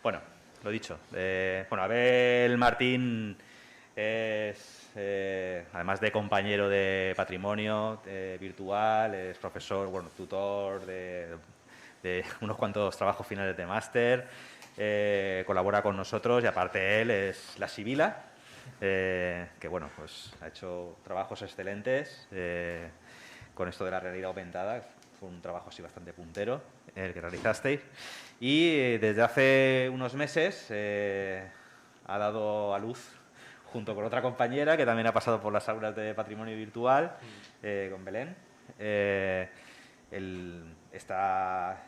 Bueno, lo dicho. Bueno, Abel Martín es, además de compañero de patrimonio virtual, es profesor, bueno, tutor de unos cuantos trabajos finales de máster, colabora con nosotros y aparte él es la Sibila, que bueno, pues ha hecho trabajos excelentes con esto de la realidad aumentada. Fue un trabajo así bastante puntero el que realizasteis. Y desde hace unos meses ha dado a luz, junto con otra compañera que también ha pasado por las aulas de patrimonio virtual, con Belén, esta,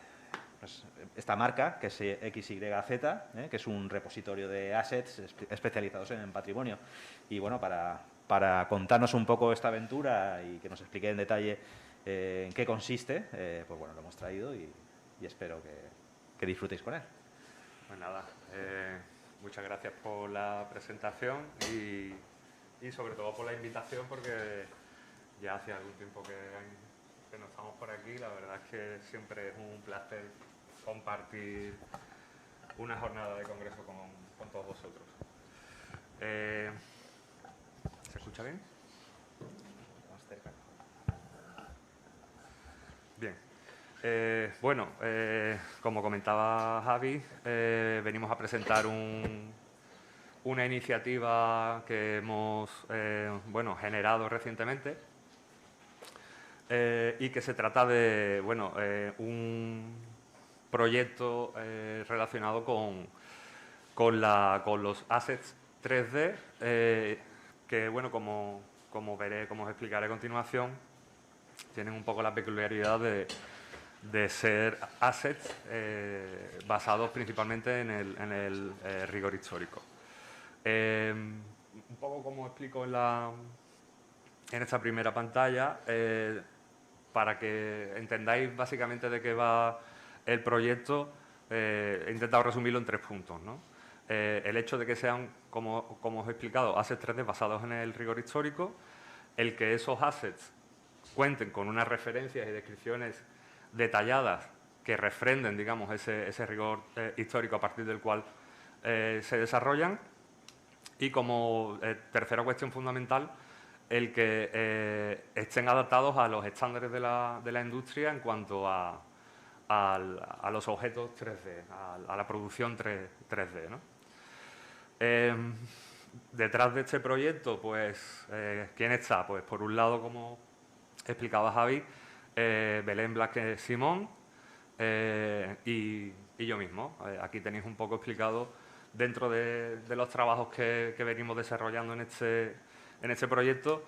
pues, esta marca, que es XYZ, que es un repositorio de assets especializados en patrimonio. Y bueno, para contarnos un poco esta aventura y que nos explique en detalle en qué consiste, pues bueno, lo hemos traído y espero que disfrutéis con él. Pues nada, muchas gracias por la presentación y sobre todo por la invitación, porque ya hace algún tiempo que no estamos por aquí. La verdad es que siempre es un placer compartir una jornada de congreso con todos vosotros. ¿Se escucha bien? Más cerca. Bien. Bueno, como comentaba Javi, venimos a presentar una iniciativa que hemos generado recientemente y que se trata de un proyecto relacionado con los assets 3D que, bueno, como os explicaré a continuación, tienen un poco la peculiaridad de ser assets basados principalmente en el rigor histórico. Un poco como explico en esta primera pantalla, para que entendáis básicamente de qué va el proyecto, he intentado resumirlo en 3 puntos, ¿no? El hecho de que sean, como os he explicado, assets 3D basados en el rigor histórico, el que esos assets cuenten con unas referencias y descripciones detalladas que refrenden, digamos, ese rigor histórico a partir del cual se desarrollan. Y como tercera cuestión fundamental, el que estén adaptados a los estándares de la industria en cuanto a los objetos 3D, a la producción 3D, ¿no? Detrás de este proyecto, pues, ¿quién está? Pues, por un lado, como explicaba Javi, Belén Blasquez Simón y yo mismo. Aquí tenéis un poco explicado, dentro de los trabajos que venimos desarrollando en este proyecto,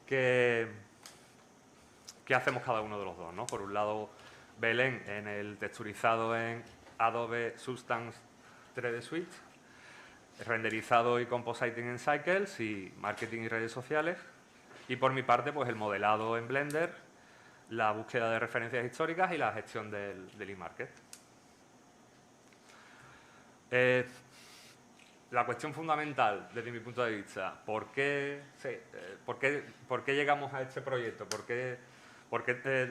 qué hacemos cada uno de los dos, ¿no? Por un lado, Belén en el texturizado en Adobe Substance 3D Suite, renderizado y compositing en Cycles y marketing y redes sociales. Y por mi parte, pues el modelado en Blender, la búsqueda de referencias históricas y la gestión del e-market. La cuestión fundamental, desde mi punto de vista, ¿por qué llegamos a este proyecto? ¿Por qué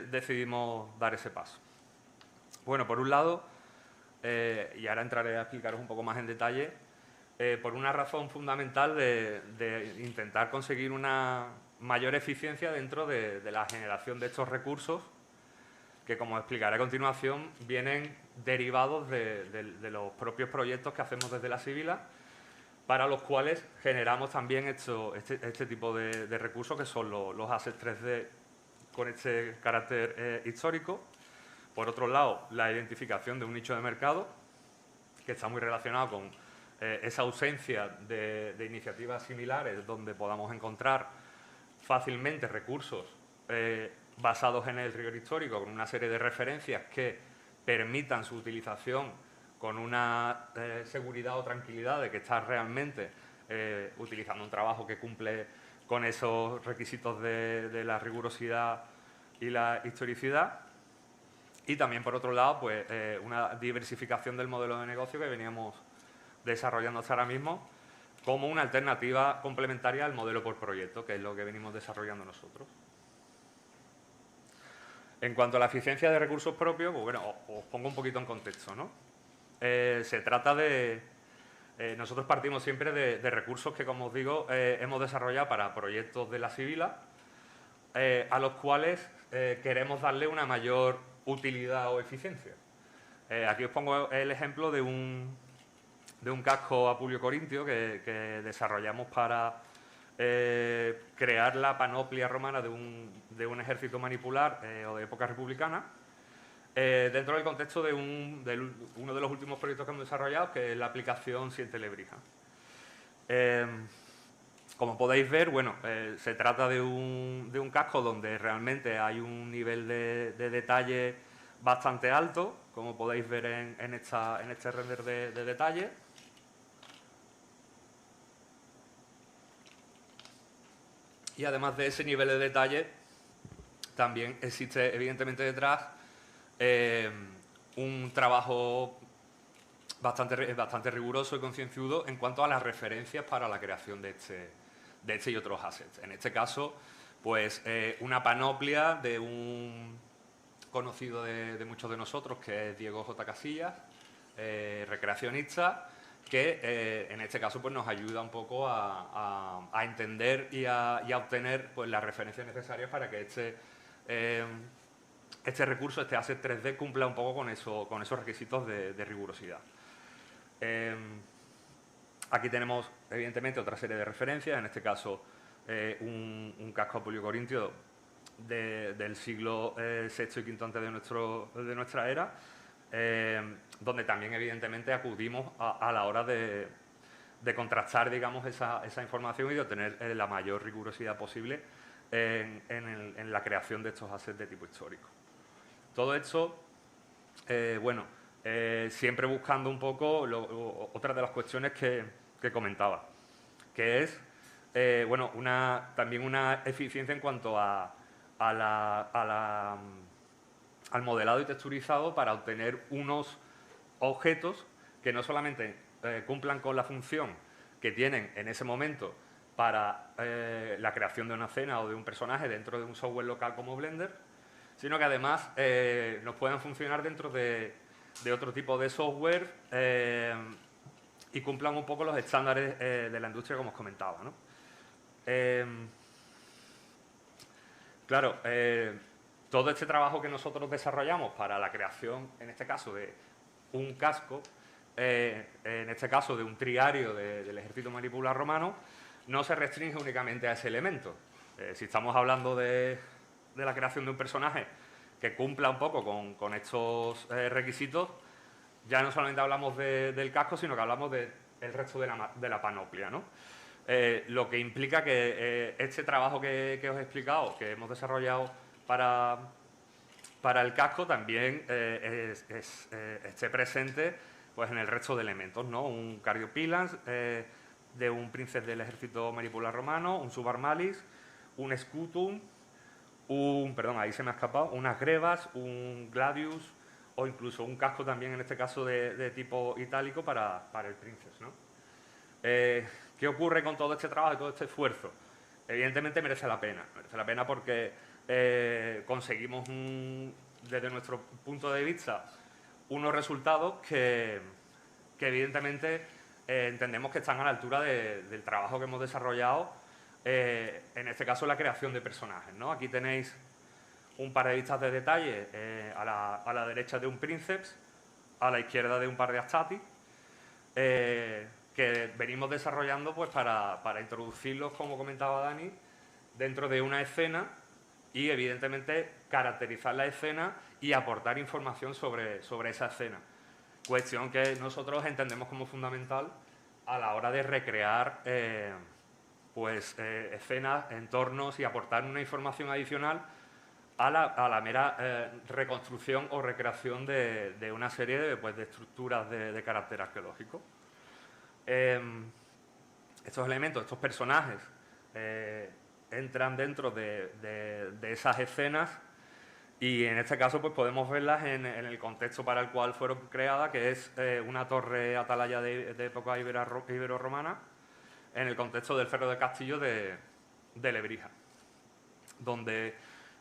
decidimos dar ese paso? Bueno, por un lado, y ahora entraré a explicaros un poco más en detalle, por una razón fundamental de intentar conseguir una mayor eficiencia dentro de la generación de estos recursos, que, como explicaré a continuación, vienen derivados de los propios proyectos que hacemos desde la Sibila, para los cuales generamos también este tipo de recursos, que son los assets 3D con este carácter histórico. Por otro lado, la identificación de un nicho de mercado, que está muy relacionado con esa ausencia de iniciativas similares donde podamos encontrar fácilmente recursos basados en el rigor histórico, con una serie de referencias que permitan su utilización con una seguridad o tranquilidad de que estás realmente utilizando un trabajo que cumple con esos requisitos de la rigurosidad y la historicidad. Y también, por otro lado, pues una diversificación del modelo de negocio que veníamos desarrollando hasta ahora mismo, como una alternativa complementaria al modelo por proyecto, que es lo que venimos desarrollando nosotros. En cuanto a la eficiencia de recursos propios, pues bueno, os pongo un poquito en contexto, ¿no? se trata de... nosotros partimos siempre de recursos que, como os digo, hemos desarrollado para proyectos de la Sibila, a los cuales queremos darle una mayor utilidad o eficiencia. Aquí os pongo el ejemplo de un casco apulio corintio que desarrollamos para crear la panoplia romana de un ejército manipular o de época republicana, dentro del contexto de uno de los últimos proyectos que hemos desarrollado, que es la aplicación Siente Lebrija. Como podéis ver, bueno, se trata de un casco donde realmente hay un nivel de detalle bastante alto, como podéis ver en este render de detalle. Y además de ese nivel de detalle, también existe evidentemente detrás un trabajo bastante riguroso y concienzudo en cuanto a las referencias para la creación de este y otros assets. En este caso, pues una panoplia de un conocido de muchos de nosotros, que es Diego J. Casillas, recreacionista, que en este caso pues, nos ayuda un poco a entender y a obtener pues, las referencias necesarias para que este recurso, este asset 3D, cumpla un poco con esos requisitos de rigurosidad. Aquí tenemos, evidentemente, otra serie de referencias, en este caso un casco apulio corintio del siglo VI y V antes de nuestra era, donde también, evidentemente, acudimos a la hora de contrastar, digamos, esa información y de obtener la mayor rigurosidad posible en la creación de estos assets de tipo histórico. Todo esto, bueno, siempre buscando un poco otra de las cuestiones que comentaba, que es, bueno, también una eficiencia en cuanto al modelado y texturizado para obtener unos objetos que no solamente cumplan con la función que tienen en ese momento para la creación de una escena o de un personaje dentro de un software local como Blender, sino que además nos puedan funcionar dentro de otro tipo de software y cumplan un poco los estándares de la industria, como os comentaba, ¿no? Claro, todo este trabajo que nosotros desarrollamos para la creación, en este caso, de un casco, en este caso de un triario del ejército manipular romano, no se restringe únicamente a ese elemento. Si estamos hablando de la creación de un personaje que cumpla un poco con estos requisitos, ya no solamente hablamos del casco, sino que hablamos del resto de la panoplia, ¿no? Lo que implica que este trabajo que os he explicado, que hemos desarrollado para el casco, también esté presente pues, en el resto de elementos, ¿no? Un Cardiopilans de un príncipe del ejército manipular romano, un Subarmalis, un Scutum, perdón, ahí se me ha escapado, unas Grebas, un Gladius o incluso un casco también, en este caso de tipo itálico, para el Princess, ¿no? ¿Qué ocurre con todo este trabajo y todo este esfuerzo? Evidentemente merece la pena porque conseguimos, desde nuestro punto de vista, unos resultados que evidentemente entendemos que están a la altura del trabajo que hemos desarrollado, en este caso la creación de personajes, ¿no? Aquí tenéis un par de vistas de detalle, a la derecha de un Princeps, a la izquierda de un par de Astati, que venimos desarrollando pues, para introducirlos, como comentaba Dani, dentro de una escena y, evidentemente, caracterizar la escena y aportar información sobre esa escena. Cuestión que nosotros entendemos como fundamental a la hora de recrear escenas, entornos y aportar una información adicional a la mera reconstrucción o recreación de una serie de estructuras de carácter arqueológico. Estos elementos, estos personajes, entran dentro de esas escenas y en este caso pues, podemos verlas en el contexto para el cual fueron creadas, que es una torre atalaya de época ibero-romana, en el contexto del Ferro del Castillo de Lebrija, donde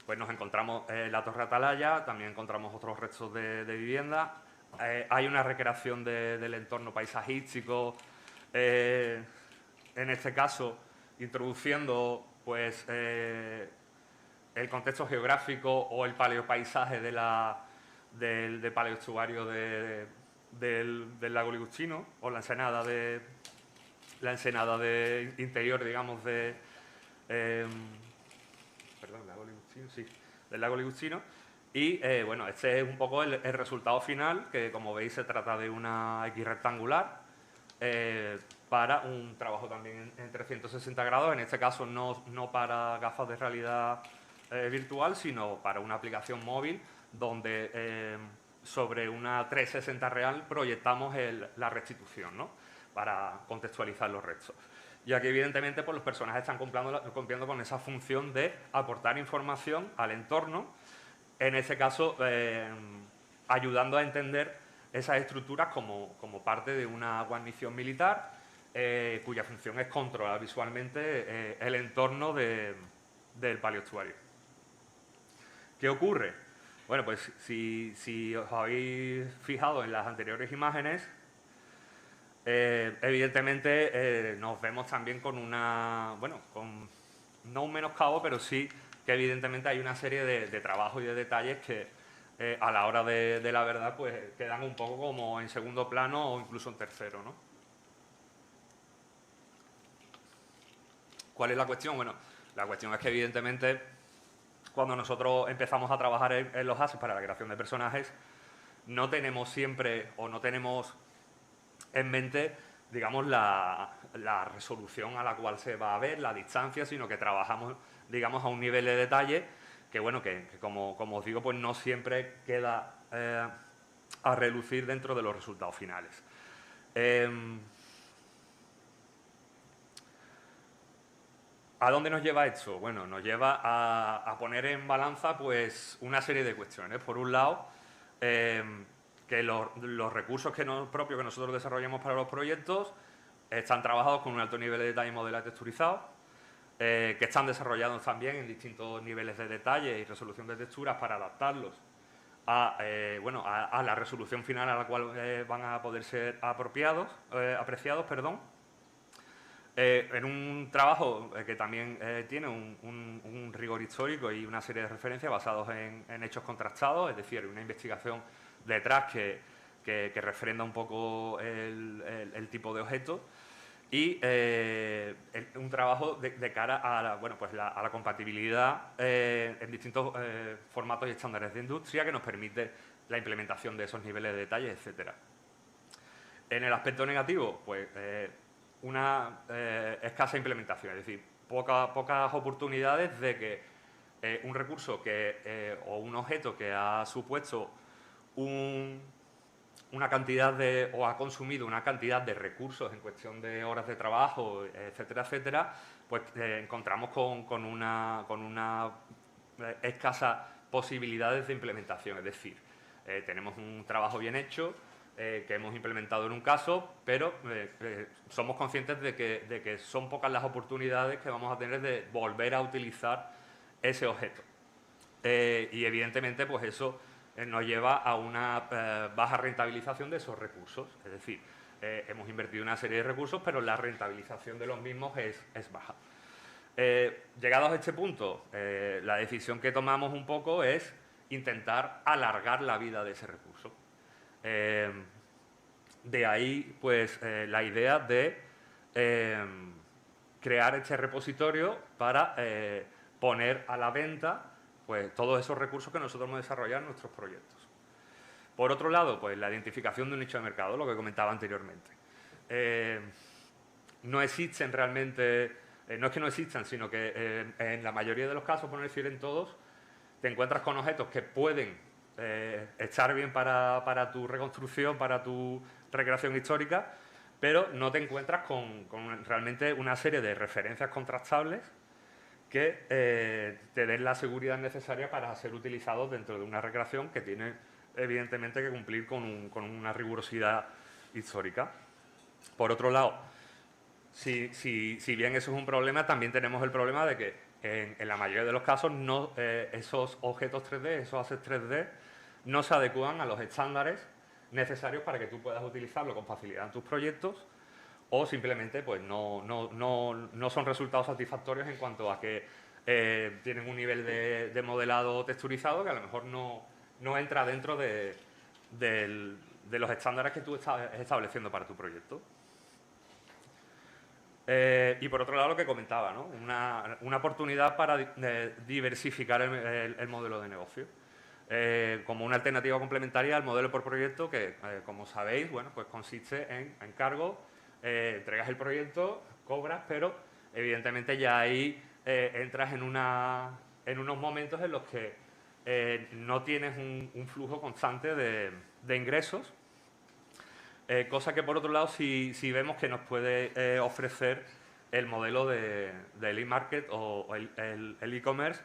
pues, nos encontramos la torre atalaya, también encontramos otros restos de vivienda, hay una recreación del entorno paisajístico, en este caso introduciendo pues, el contexto geográfico o el paleopaisaje del paleoestuario del lago Ligustino o la ensenada de interior, digamos, perdón, lago Ligustino, sí, del lago Ligustino. Y bueno, este es un poco el resultado final, que como veis se trata de una X rectangular para un trabajo también en 360 grados, en este caso no para gafas de realidad virtual, sino para una aplicación móvil donde sobre una 360 real proyectamos la restitución, ¿no? Para contextualizar los restos. Ya que evidentemente pues, los personajes están cumpliendo con esa función de aportar información al entorno, en ese caso ayudando a entender esas estructuras como parte de una guarnición militar cuya función es controlar visualmente el entorno del paleoestuario. ¿Qué ocurre? Bueno, pues si os habéis fijado en las anteriores imágenes, evidentemente nos vemos también con no un menoscabo, pero sí que evidentemente hay una serie de trabajos y de detalles que a la hora de la verdad pues quedan un poco como en segundo plano o incluso en tercero, ¿no? ¿Cuál es la cuestión? Bueno, la cuestión es que evidentemente cuando nosotros empezamos a trabajar en los assets para la creación de personajes, no tenemos siempre o no tenemos en mente, digamos, la resolución a la cual se va a ver, la distancia, sino que trabajamos, digamos, a un nivel de detalle que, bueno, que como os digo, pues no siempre queda a relucir dentro de los resultados finales. ¿A dónde nos lleva esto? Bueno, nos lleva a poner en balanza pues, una serie de cuestiones. Por un lado, que los recursos propios que nosotros desarrollamos para los proyectos están trabajados con un alto nivel de detalle y modelaje texturizado, que están desarrollados también en distintos niveles de detalle y resolución de texturas para adaptarlos a la resolución final a la cual van a poder ser apreciados. En un trabajo que también tiene un rigor histórico y una serie de referencias basados en hechos contrastados, es decir, una investigación detrás que refrenda un poco el tipo de objeto y un trabajo de cara a la compatibilidad en distintos formatos y estándares de industria que nos permite la implementación de esos niveles de detalle, etcétera. En el aspecto negativo, pues una escasa implementación, es decir, pocas oportunidades de que un recurso o un objeto que ha supuesto una cantidad o ha consumido una cantidad de recursos en cuestión de horas de trabajo, etcétera, etcétera, pues encontramos con una escasa posibilidades de implementación. Es decir, tenemos un trabajo bien hecho que hemos implementado en un caso, pero somos conscientes de que son pocas las oportunidades que vamos a tener de volver a utilizar ese objeto. Y evidentemente, pues eso nos lleva a una baja rentabilización de esos recursos. Es decir, hemos invertido una serie de recursos, pero la rentabilización de los mismos es baja. Llegados a este punto, la decisión que tomamos un poco es intentar alargar la vida de ese recurso. De ahí, pues, la idea de crear este repositorio para poner a la venta pues, todos esos recursos que nosotros hemos desarrollado en nuestros proyectos. Por otro lado, pues, la identificación de un nicho de mercado, lo que comentaba anteriormente. No existen realmente, no es que no existan, sino que en la mayoría de los casos, por no decir en todos, te encuentras con objetos que pueden estar bien para tu reconstrucción, para tu recreación histórica, pero no te encuentras con realmente una serie de referencias contrastables que te den la seguridad necesaria para ser utilizados dentro de una recreación que tiene evidentemente que cumplir con una rigurosidad histórica. Por otro lado, si bien eso es un problema, también tenemos el problema de que en la mayoría de los casos esos objetos 3D, esos assets 3D, no se adecúan a los estándares necesarios para que tú puedas utilizarlo con facilidad en tus proyectos, o simplemente pues no son resultados satisfactorios en cuanto a que tienen un nivel de modelado texturizado que a lo mejor no entra dentro de los estándares que tú estás estableciendo para tu proyecto. Y por otro lado, lo que comentaba, ¿no? Una oportunidad para diversificar el modelo de negocio. Como una alternativa complementaria al modelo por proyecto que, como sabéis, bueno, pues consiste en encargo, entregas el proyecto, cobras, pero evidentemente ya ahí entras en unos momentos en los que no tienes un flujo constante de ingresos, cosa que por otro lado sí vemos que nos puede ofrecer el modelo del e-market o el e-commerce,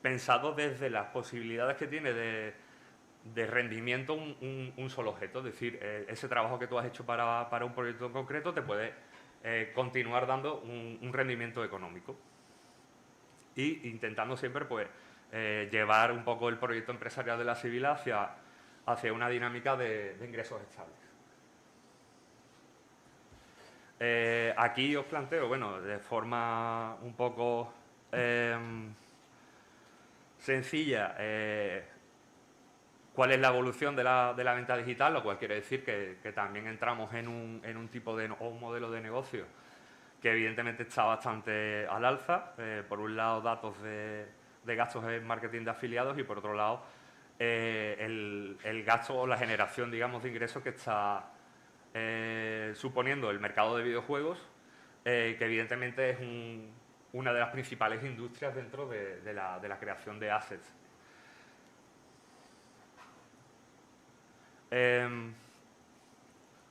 pensado desde las posibilidades que tiene de rendimiento un solo objeto. Es decir, ese trabajo que tú has hecho para un proyecto en concreto te puede continuar dando un rendimiento económico. Y intentando siempre pues, llevar un poco el proyecto empresarial de la civil hacia una dinámica de ingresos estables. Aquí os planteo, bueno, de forma un poco sencilla, cuál es la evolución de la venta digital, lo cual quiere decir que también entramos en un tipo de o un modelo de negocio que evidentemente está bastante al alza. Por un lado, datos de gastos en marketing de afiliados y por otro lado, el gasto o la generación, digamos, de ingresos que está suponiendo el mercado de videojuegos, que evidentemente es una de las principales industrias dentro de la creación de assets.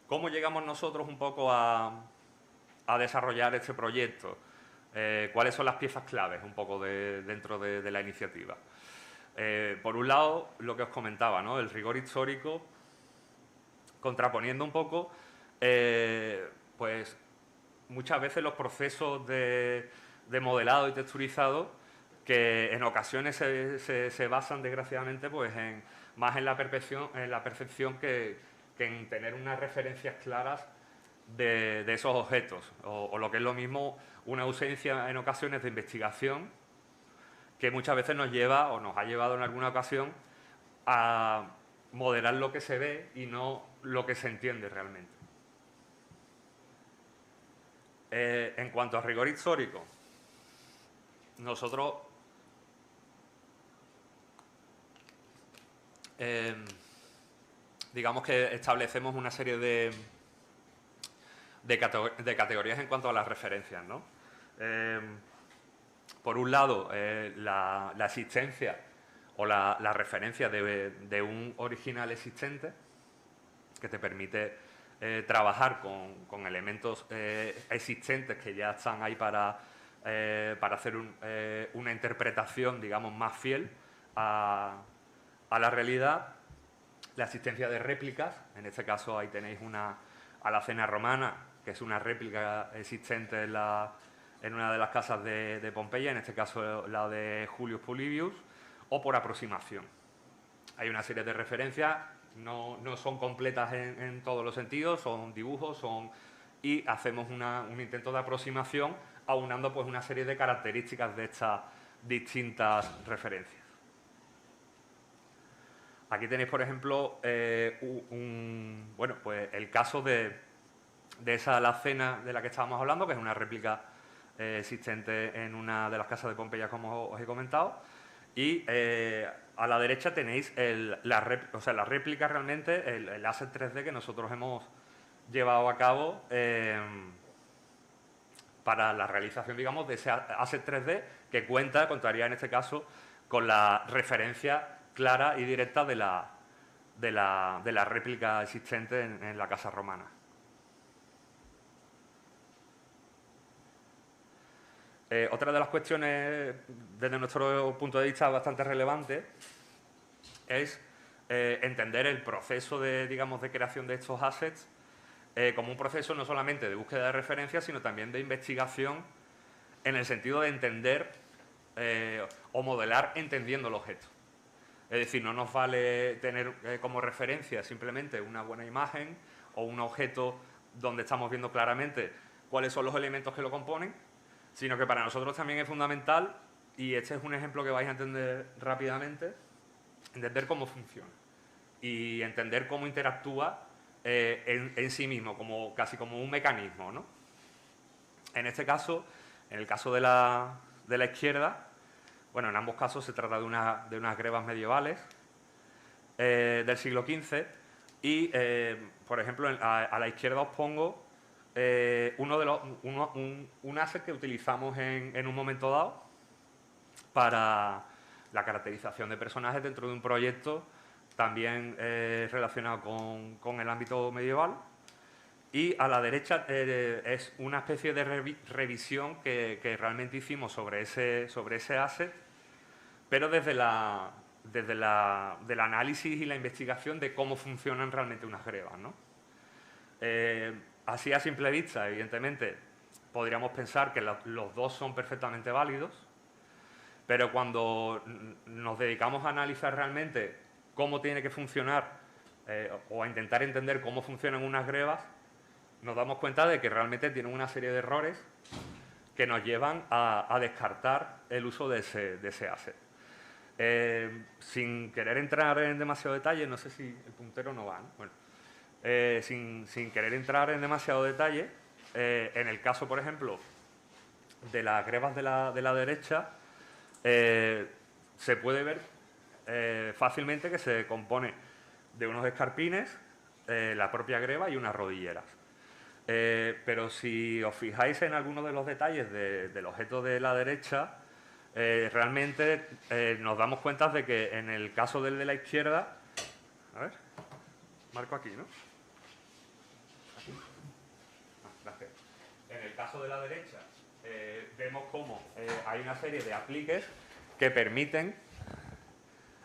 ¿Cómo llegamos nosotros un poco a desarrollar este proyecto? ¿Cuáles son las piezas claves un poco dentro de la iniciativa? Por un lado, lo que os comentaba, ¿no? El rigor histórico, contraponiendo un poco, pues muchas veces los procesos de modelado y texturizado, que en ocasiones se basan, desgraciadamente, pues más en la percepción que en tener unas referencias claras de esos objetos, o lo que es lo mismo, una ausencia en ocasiones de investigación que muchas veces nos lleva, o nos ha llevado en alguna ocasión, a modelar lo que se ve y no lo que se entiende realmente. En cuanto a rigor histórico, nosotros digamos que establecemos una serie de categorías en cuanto a las referencias, ¿no? Por un lado, la existencia o la referencia de un original existente que te permite trabajar con elementos existentes que ya están ahí para hacer una interpretación, digamos, más fiel a la realidad. La existencia de réplicas, en este caso ahí tenéis una alacena romana, que es una réplica existente en una de las casas de Pompeya, en este caso la de Julius Polybius, o por aproximación. Hay una serie de referencias, no son completas en todos los sentidos, son dibujos, y hacemos un intento de aproximación aunando pues una serie de características de estas distintas referencias. Aquí tenéis, por ejemplo, bueno, pues el caso de esa alacena de la que estábamos hablando, que es una réplica existente en una de las casas de Pompeya, como os he comentado. Y a la derecha tenéis la réplica realmente, el asset 3D que nosotros hemos llevado a cabo para la realización, digamos, de ese asset 3D que contaría en este caso con la referencia clara y directa de la réplica existente en la casa romana. Otra de las cuestiones, desde nuestro punto de vista, bastante relevante, es entender el proceso digamos, de creación de estos assets como un proceso no solamente de búsqueda de referencias, sino también de investigación en el sentido de entender o modelar entendiendo el objeto. Es decir, no nos vale tener como referencia simplemente una buena imagen o un objeto donde estamos viendo claramente cuáles son los elementos que lo componen, sino que para nosotros también es fundamental, y este es un ejemplo que vais a entender rápidamente, entender cómo funciona y entender cómo interactúa en sí mismo, casi como un mecanismo, ¿no? En este caso, en el caso de la izquierda, bueno, en ambos casos se trata de unas grebas medievales del siglo XV y, por ejemplo, a la izquierda os pongo un asset que utilizamos en un momento dado para la caracterización de personajes dentro de un proyecto también relacionado con el ámbito medieval. Y a la derecha es una especie de revisión que realmente hicimos sobre ese asset, pero desde del análisis y la investigación de cómo funcionan realmente unas grebas, ¿no? Así a simple vista, evidentemente, podríamos pensar que los dos son perfectamente válidos, pero cuando nos dedicamos a analizar realmente cómo tiene que funcionar o a intentar entender cómo funcionan unas grebas, nos damos cuenta de que realmente tienen una serie de errores que nos llevan a descartar el uso de ese asset. Sin querer entrar en demasiado detalle, no sé si el puntero no va, ¿no? Bueno, sin querer entrar en demasiado detalle, en el caso, por ejemplo, de las grebas de la derecha, se puede ver fácilmente que se compone de unos escarpines, la propia greba y unas rodilleras. Pero si os fijáis en algunos de los detalles del objeto de la derecha, realmente nos damos cuenta de que en el caso del de la izquierda, a ver, marco aquí, ¿no? Aquí. Gracias. En el caso de la derecha, vemos cómo hay una serie de apliques que permiten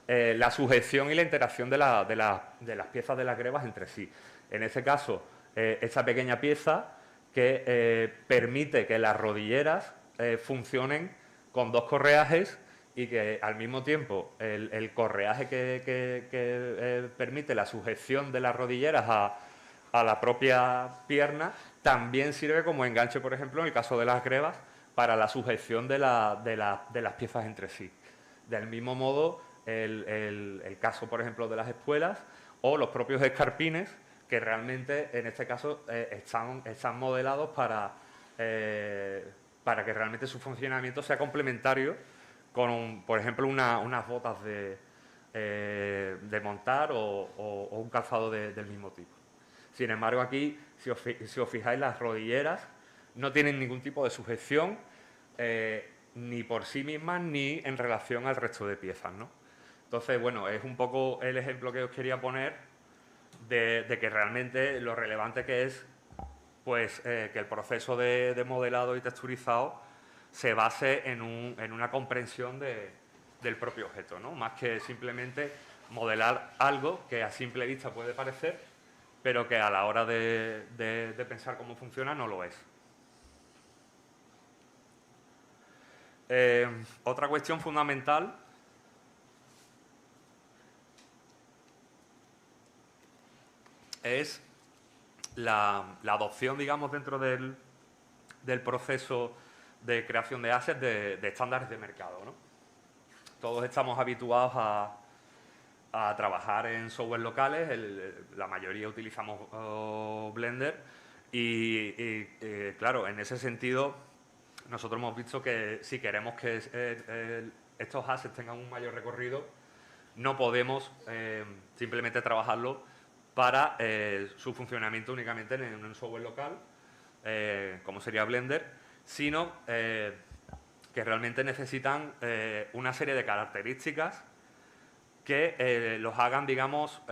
la sujeción y la interacción de las piezas de las grebas entre sí. En este caso, esta pequeña pieza que permite que las rodilleras funcionen con dos correajes y que al mismo tiempo el correaje que permite la sujeción de las rodilleras a la propia pierna también sirve como enganche, por ejemplo, en el caso de las grebas, para la sujeción de las piezas entre sí. Del mismo modo, el caso, por ejemplo, de las espuelas o los propios escarpines, que realmente, en este caso, están modelados para que realmente su funcionamiento sea complementario con, por ejemplo, unas botas de montar o un calzado del mismo tipo. Sin embargo, aquí, si os fijáis, las rodilleras no tienen ningún tipo de sujeción ni por sí mismas ni en relación al resto de piezas, ¿no? Entonces, bueno, es un poco el ejemplo que os quería poner de que realmente lo relevante que es pues, que el proceso de modelado y texturizado se base en una comprensión del propio objeto, ¿no? Más que simplemente modelar algo que a simple vista puede parecer, pero que a la hora de pensar cómo funciona no lo es. Otra cuestión fundamental es la adopción, digamos, dentro del proceso de creación de assets de estándares de mercado, ¿no? Todos estamos habituados a trabajar en software locales, la mayoría utilizamos Blender y claro, en ese sentido nosotros hemos visto que si queremos que estos assets tengan un mayor recorrido, no podemos simplemente trabajarlo para su funcionamiento únicamente en un software local, como sería Blender, sino que realmente necesitan una serie de características que los hagan, digamos,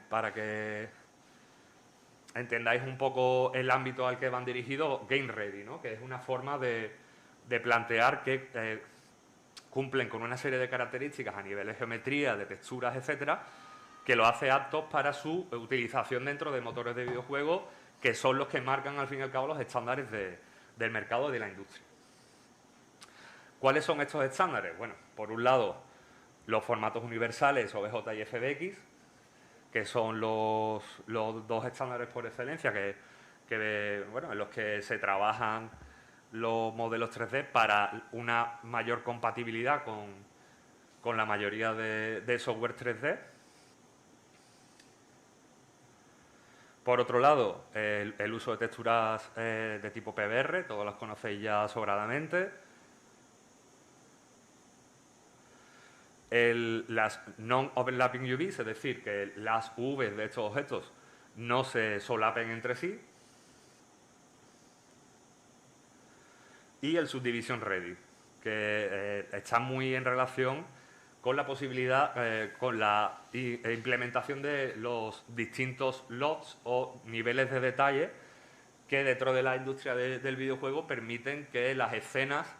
para que entendáis un poco el ámbito al que van dirigidos, game ready, ¿no? Que es una forma de plantear que cumplen con una serie de características a nivel de geometría, de texturas, etcétera, que lo hace aptos para su utilización dentro de motores de videojuegos, que son los que marcan, al fin y al cabo, los estándares del mercado y de la industria. ¿Cuáles son estos estándares? Bueno, por un lado, los formatos universales OBJ y FBX, que son los dos estándares por excelencia bueno, en los que se trabajan los modelos 3D para una mayor compatibilidad con la mayoría de software 3D. Por otro lado, el uso de texturas de tipo PBR, todos las conocéis ya sobradamente. Las non-overlapping UVs, es decir, que las UVs de estos objetos no se solapen entre sí. Y el Subdivision Ready, que está muy en relación con la posibilidad, con la implementación de los distintos lots o niveles de detalle que dentro de la industria del videojuego permiten que las escenas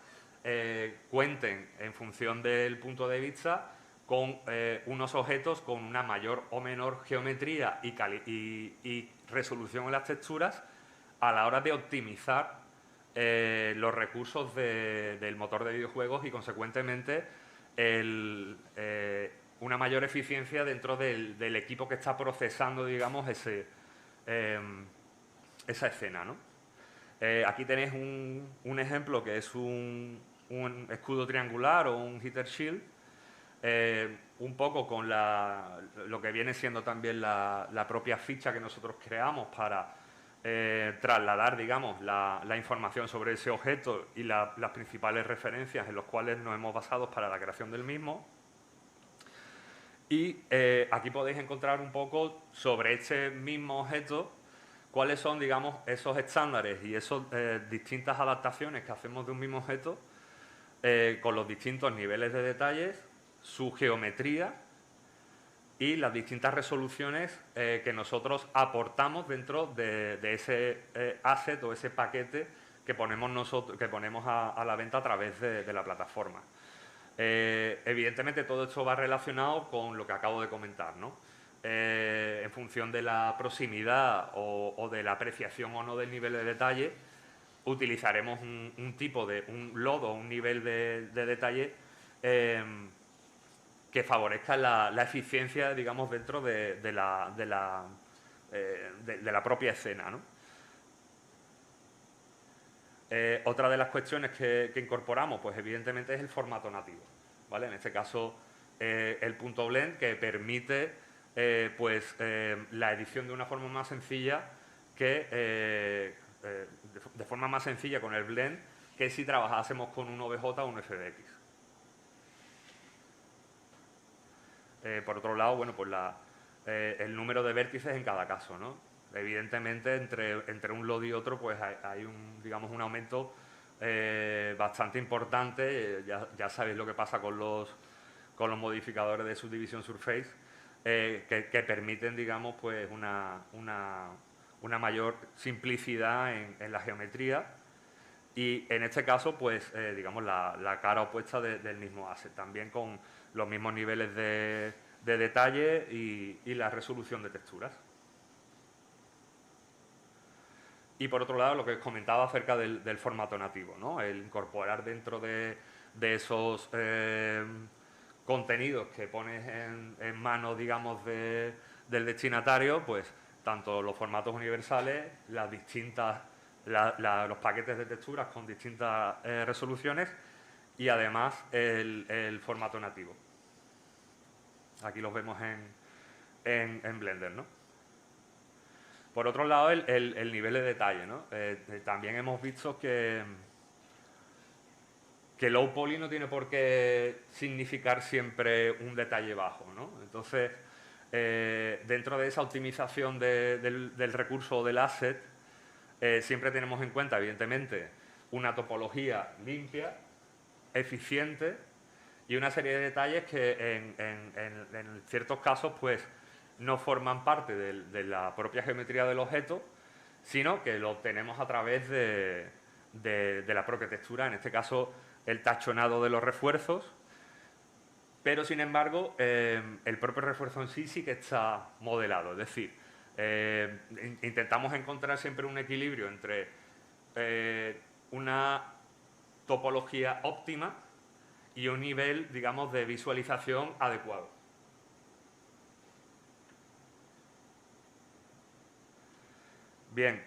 cuenten en función del punto de vista con unos objetos con una mayor o menor geometría y resolución en las texturas a la hora de optimizar los recursos del motor de videojuegos y, consecuentemente, una mayor eficiencia dentro del equipo que está procesando, digamos, esa escena, ¿no? Aquí tenéis un ejemplo que es un escudo triangular o un hitter shield, un poco con lo que viene siendo también la propia ficha que nosotros creamos para trasladar, digamos, la información sobre ese objeto y las principales referencias en las cuales nos hemos basado para la creación del mismo. Y aquí podéis encontrar un poco sobre este mismo objeto cuáles son, digamos, esos estándares y esas distintas adaptaciones que hacemos de un mismo objeto con los distintos niveles de detalles, su geometría y las distintas resoluciones que nosotros aportamos dentro de ese asset o ese paquete que ponemos a la venta a través de la plataforma. Evidentemente todo esto va relacionado con lo que acabo de comentar, ¿no? En función de la proximidad o de la apreciación o no del nivel de detalle, utilizaremos un tipo de un lodo, un nivel de detalle que favorezca la eficiencia, digamos, dentro de la propia escena, ¿no? Otra de las cuestiones que incorporamos, pues evidentemente es el formato nativo, ¿vale? En este caso, el punto blend, que permite la edición de una forma más sencilla de forma más sencilla con el blend que si trabajásemos con un OBJ o un FBX. Por otro lado, bueno, pues el número de vértices en cada caso, ¿no? Evidentemente, entre un load y otro, pues hay digamos, un aumento bastante importante. Ya sabéis lo que pasa con los modificadores de Subdivision Surface, que permiten, digamos, pues una mayor simplicidad en la geometría. Y en este caso, pues, digamos, la cara opuesta del mismo asset, también con los mismos niveles de detalle y la resolución de texturas. Y por otro lado, lo que os comentaba acerca del formato nativo, ¿no? El incorporar dentro de esos contenidos que pones en manos, digamos, del destinatario, pues tanto los formatos universales, los paquetes de texturas con distintas resoluciones y además el formato nativo. Aquí los vemos en Blender, ¿no? Por otro lado, el nivel de detalle, ¿no? También hemos visto que low poly no tiene por qué significar siempre un detalle bajo, ¿no? Entonces, dentro de esa optimización del recurso o del asset, siempre tenemos en cuenta, evidentemente, una topología limpia, eficiente y una serie de detalles que en ciertos casos pues no forman parte de la propia geometría del objeto, sino que lo obtenemos a través de la propia textura, en este caso el tachonado de los refuerzos, pero sin embargo el propio refuerzo en sí que está modelado, es decir, intentamos encontrar siempre un equilibrio entre una topología óptima y un nivel, digamos, de visualización adecuado. Bien,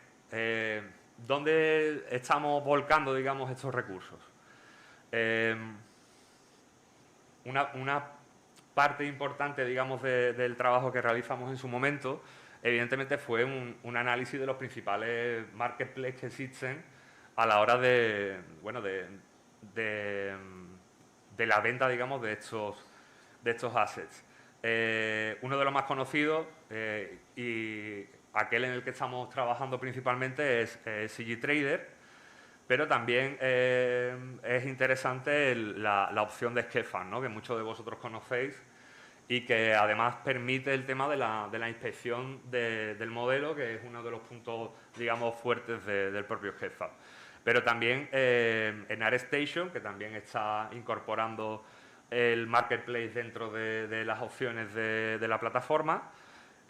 ¿dónde estamos volcando, digamos, estos recursos? Una parte importante, digamos, del trabajo que realizamos en su momento, evidentemente fue un análisis de los principales marketplaces que existen a la hora de la venta, digamos, de estos assets. Uno de los más conocidos y aquel en el que estamos trabajando principalmente es CG Trader, pero también es interesante la opción de Skefan, ¿no? Que muchos de vosotros conocéis y que además permite el tema de la inspección del modelo, que es uno de los puntos, digamos, fuertes del propio Skefan. Pero también en ArtStation, que también está incorporando el marketplace dentro de las opciones de la plataforma,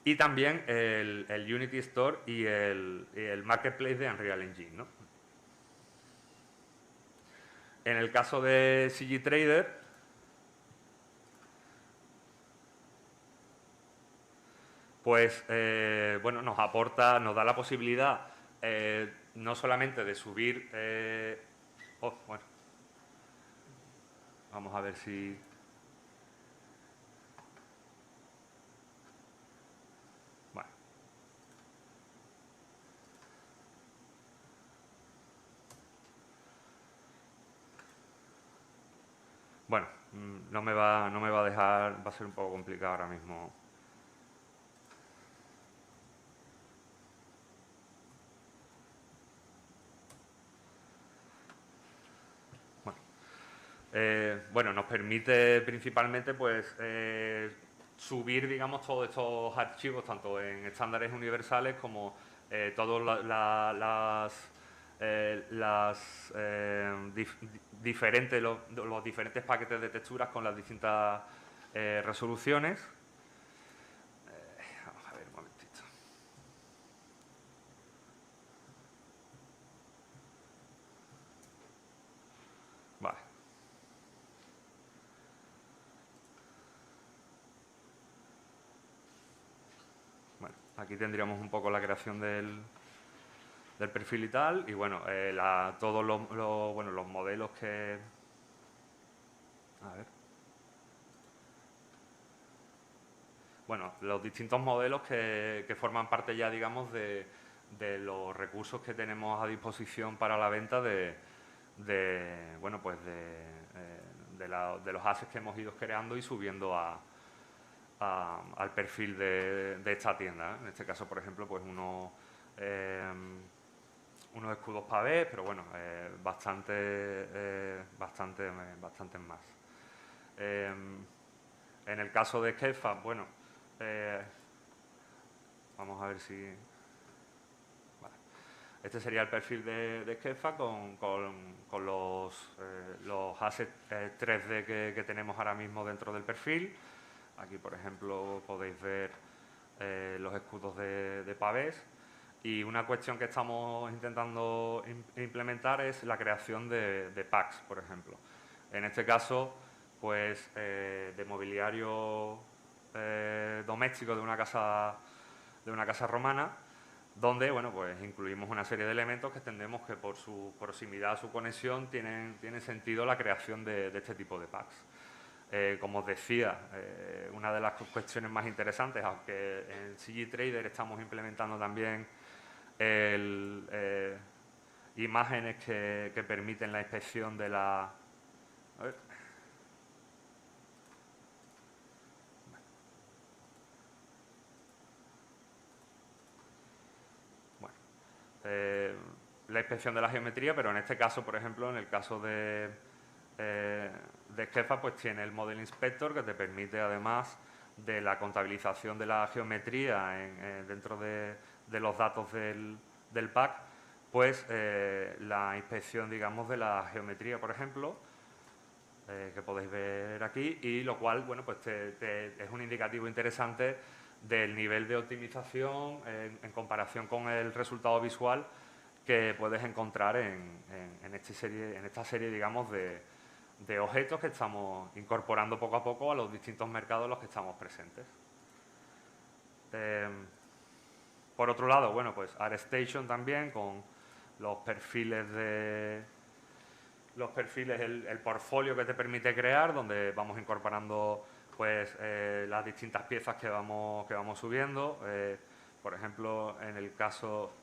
y también el Unity Store y el marketplace de Unreal Engine, ¿no? En el caso de CG Trader, pues bueno, nos da la posibilidad no solamente de subir... bueno, vamos a ver si... Bueno, no me va a dejar, va a ser un poco complicado ahora mismo. Bueno, nos permite principalmente pues subir, digamos, todos estos archivos, tanto en estándares universales como todos los diferentes paquetes de texturas con las distintas resoluciones. Vamos a ver un momentito. Vale. Bueno, aquí tendríamos un poco la creación del perfil y tal, y bueno, todos los modelos que... A ver. Bueno, los distintos modelos que forman parte ya, digamos, de los recursos que tenemos a disposición para la venta de los assets que hemos ido creando y subiendo al perfil de esta tienda, ¿eh? En este caso, por ejemplo, pues unos escudos pavés, pero bueno, bastantes más. En el caso de Skefan, bueno, vamos a ver si... Vale. Este sería el perfil de Skefan con los assets 3D que tenemos ahora mismo dentro del perfil. Aquí, por ejemplo, podéis ver los escudos de pavés. Y una cuestión que estamos intentando implementar es la creación de packs, por ejemplo. En este caso, pues de mobiliario doméstico de una casa romana, donde bueno, pues incluimos una serie de elementos que entendemos que por su proximidad, su conexión, tiene sentido la creación de este tipo de packs. Como os decía, una de las cuestiones más interesantes, aunque en CG Trader estamos implementando también imágenes que permiten la inspección de la... A ver. Bueno, la inspección de la geometría, pero en este caso, por ejemplo, en el caso de Skefan, pues tiene el Model Inspector que te permite, además de la contabilización de la geometría dentro de los datos del pack, pues la inspección, digamos, de la geometría, por ejemplo, que podéis ver aquí, y lo cual, bueno, pues es un indicativo interesante del nivel de optimización en comparación con el resultado visual que puedes encontrar en esta serie, digamos, de de objetos que estamos incorporando poco a poco a los distintos mercados en los que estamos presentes. Por otro lado, bueno, pues ArtStation también con los perfiles el portfolio que te permite crear, donde vamos incorporando pues las distintas piezas que vamos subiendo. Por ejemplo, en el caso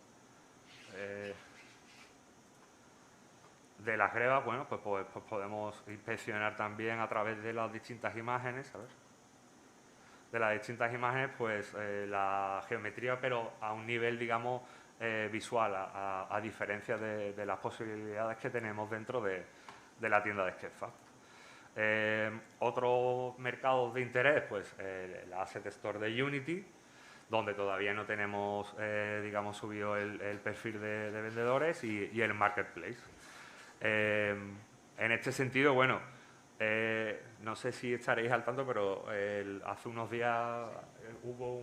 de las grebas, bueno, pues podemos inspeccionar también a través de las distintas imágenes, ¿sabes? De las distintas imágenes, pues la geometría, pero a un nivel, digamos, visual, a diferencia de las posibilidades que tenemos dentro de la tienda de Sketchfab. Otros mercados de interés, pues el Asset Store de Unity, donde todavía no tenemos, digamos, subido el perfil de vendedores y el Marketplace. En este sentido, bueno, no sé si estaréis al tanto, pero hace unos días hubo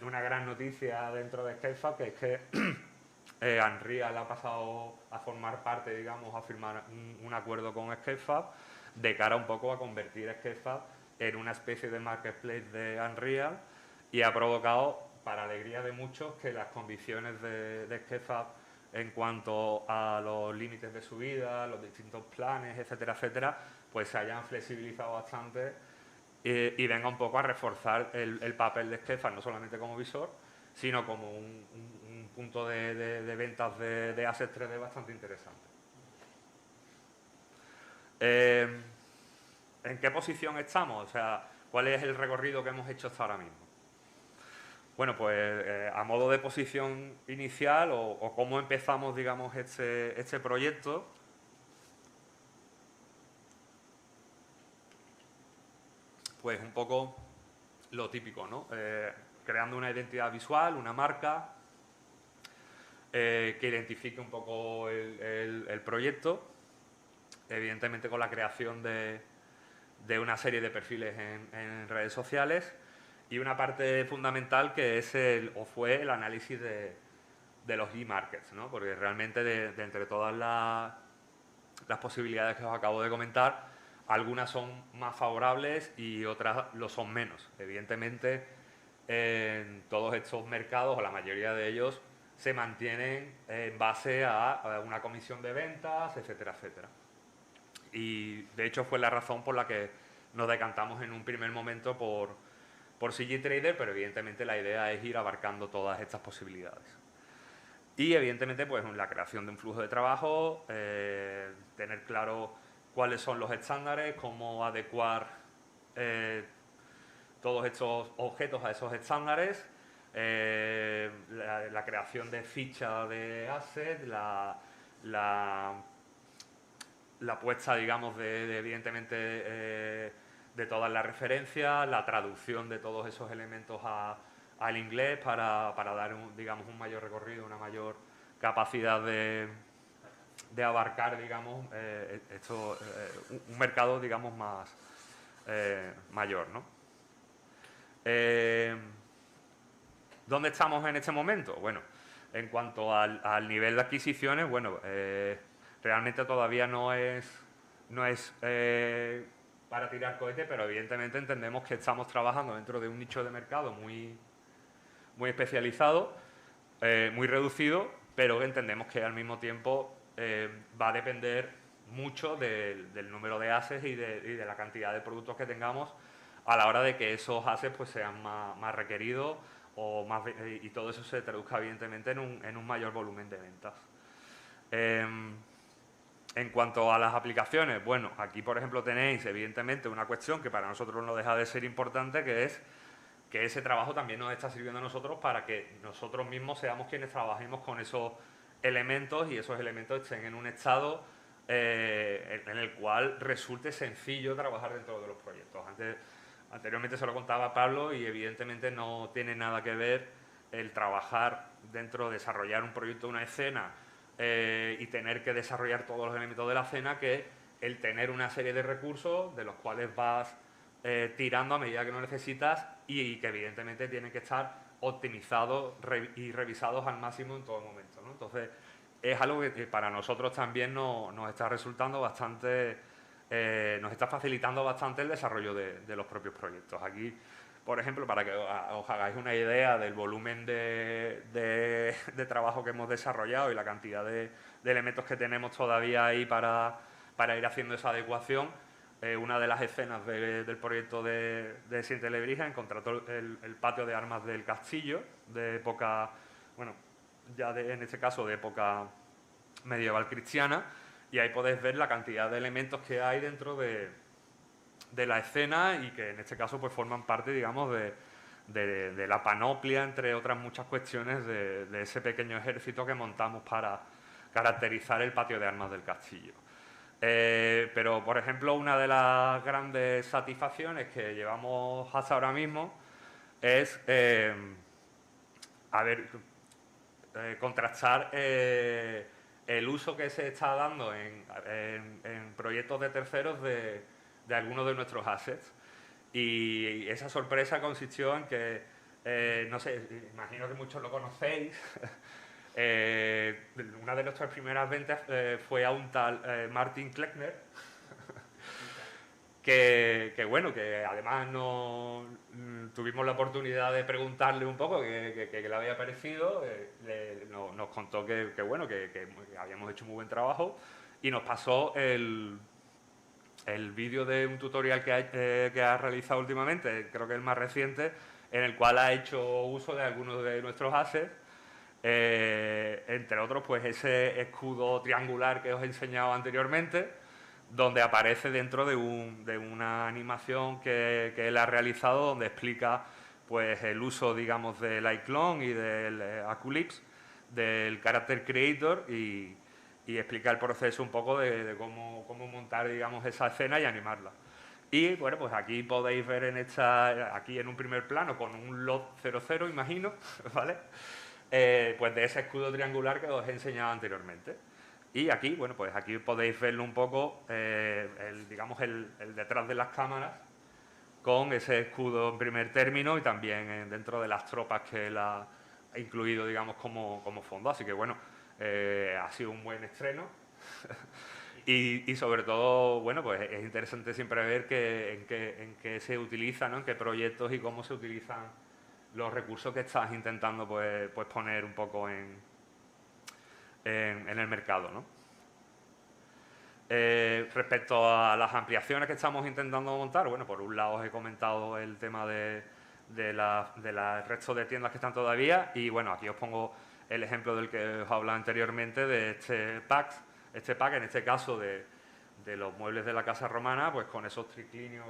una gran noticia dentro de Sketchfab, que es que Unreal ha pasado a formar parte, digamos, a firmar un acuerdo con Sketchfab de cara un poco a convertir a Sketchfab en una especie de marketplace de Unreal, y ha provocado, para alegría de muchos, que las condiciones de Sketchfab en cuanto a los límites de subida, los distintos planes, etcétera, etcétera, pues se hayan flexibilizado bastante y venga un poco a reforzar el papel de Sketchfab, no solamente como visor, sino como un punto de ventas de Assets 3D bastante interesante. ¿En qué posición estamos? O sea, ¿cuál es el recorrido que hemos hecho hasta ahora mismo? Bueno, pues a modo de posición inicial o cómo empezamos, digamos, este proyecto, pues un poco lo típico, ¿no? Creando una identidad visual, una marca, que identifique un poco el proyecto, evidentemente con la creación de una serie de perfiles en redes sociales, y una parte fundamental que es fue el análisis de los e-markets, ¿no? Porque realmente de entre todas las posibilidades que os acabo de comentar, algunas son más favorables y otras lo son menos. Evidentemente, en todos estos mercados, o la mayoría de ellos, se mantienen en base a una comisión de ventas, etcétera, etcétera. Y de hecho fue la razón por la que nos decantamos en un primer momento por CG Trader, pero evidentemente la idea es ir abarcando todas estas posibilidades. Y evidentemente pues la creación de un flujo de trabajo, tener claro cuáles son los estándares, cómo adecuar todos estos objetos a esos estándares, la creación de ficha de asset, la puesta, digamos, evidentemente de todas las referencias, la traducción de todos esos elementos al inglés para dar, digamos, un mayor recorrido, una mayor capacidad de abarcar, digamos, un mercado, digamos, más mayor, ¿no? ¿Dónde estamos en este momento? Bueno, en cuanto al nivel de adquisiciones, bueno, realmente todavía no es para tirar cohete, pero evidentemente entendemos que estamos trabajando dentro de un nicho de mercado muy especializado, muy reducido, pero entendemos que al mismo tiempo va a depender mucho del número de assets y de la cantidad de productos que tengamos a la hora de que esos assets pues, sean más requeridos y todo eso se traduzca evidentemente en un mayor volumen de ventas. En cuanto a las aplicaciones, bueno, aquí por ejemplo tenéis evidentemente una cuestión que para nosotros no deja de ser importante, que es que ese trabajo también nos está sirviendo a nosotros para que nosotros mismos seamos quienes trabajemos con esos elementos y esos elementos estén en un estado en el cual resulte sencillo trabajar dentro de los proyectos. Anteriormente se lo contaba a Pablo y evidentemente no tiene nada que ver el trabajar dentro, desarrollar un proyecto, una escena y tener que desarrollar todos los elementos de la escena que el tener una serie de recursos de los cuales vas tirando a medida que lo necesitas y que evidentemente tienen que estar optimizados y revisados al máximo en todo momento, ¿no? Entonces, es algo que para nosotros también nos está resultando bastante nos está facilitando bastante el desarrollo de los propios proyectos. Aquí, por ejemplo, para que os hagáis una idea del volumen de trabajo que hemos desarrollado y la cantidad de elementos que tenemos todavía ahí para ir haciendo esa adecuación, una de las escenas del proyecto de Siente Lebrija encontrar el patio de armas del castillo, de época, bueno, ya en este caso de época medieval cristiana, y ahí podéis ver la cantidad de elementos que hay dentro de la escena y que en este caso pues forman parte, digamos, de la panoplia, entre otras muchas cuestiones, de ese pequeño ejército que montamos para caracterizar el patio de armas del castillo. Pero, por ejemplo, una de las grandes satisfacciones que llevamos hasta ahora mismo es contrastar el uso que se está dando en proyectos de terceros de algunos de nuestros assets. Y esa sorpresa consistió en que, no sé, imagino que muchos lo conocéis, una de nuestras primeras ventas fue a un tal Martin Kleckner, que bueno, que además tuvimos la oportunidad de preguntarle un poco qué le había parecido, nos contó que bueno, que habíamos hecho muy buen trabajo y nos pasó el vídeo de un tutorial que ha realizado últimamente, creo que el más reciente, en el cual ha hecho uso de algunos de nuestros assets, entre otros pues ese escudo triangular que os he enseñado anteriormente, donde aparece dentro de una animación que él ha realizado, donde explica pues el uso, digamos, del iClone y del Aculips, del Character Creator, y explica el proceso un poco de cómo montar, digamos, esa escena y animarla. Y bueno, pues aquí podéis ver aquí en un primer plano con un lot 00, imagino, ¿vale? Pues de ese escudo triangular que os he enseñado anteriormente. Y aquí, bueno, pues aquí podéis verlo un poco, digamos, el detrás de las cámaras, con ese escudo en primer término y también dentro de las tropas que él ha incluido, digamos, como fondo. Así que, bueno, ha sido un buen estreno. Y sobre todo, bueno, pues es interesante siempre ver en qué se utiliza, ¿no? En qué proyectos y cómo se utilizan los recursos que estás intentando pues poner un poco en el mercado, ¿no? Respecto a las ampliaciones que estamos intentando montar, bueno, por un lado os he comentado el tema del resto de tiendas que están todavía, y bueno, aquí os pongo el ejemplo del que os hablaba anteriormente, de este pack, en este caso de los muebles de la Casa Romana, pues con esos triclinios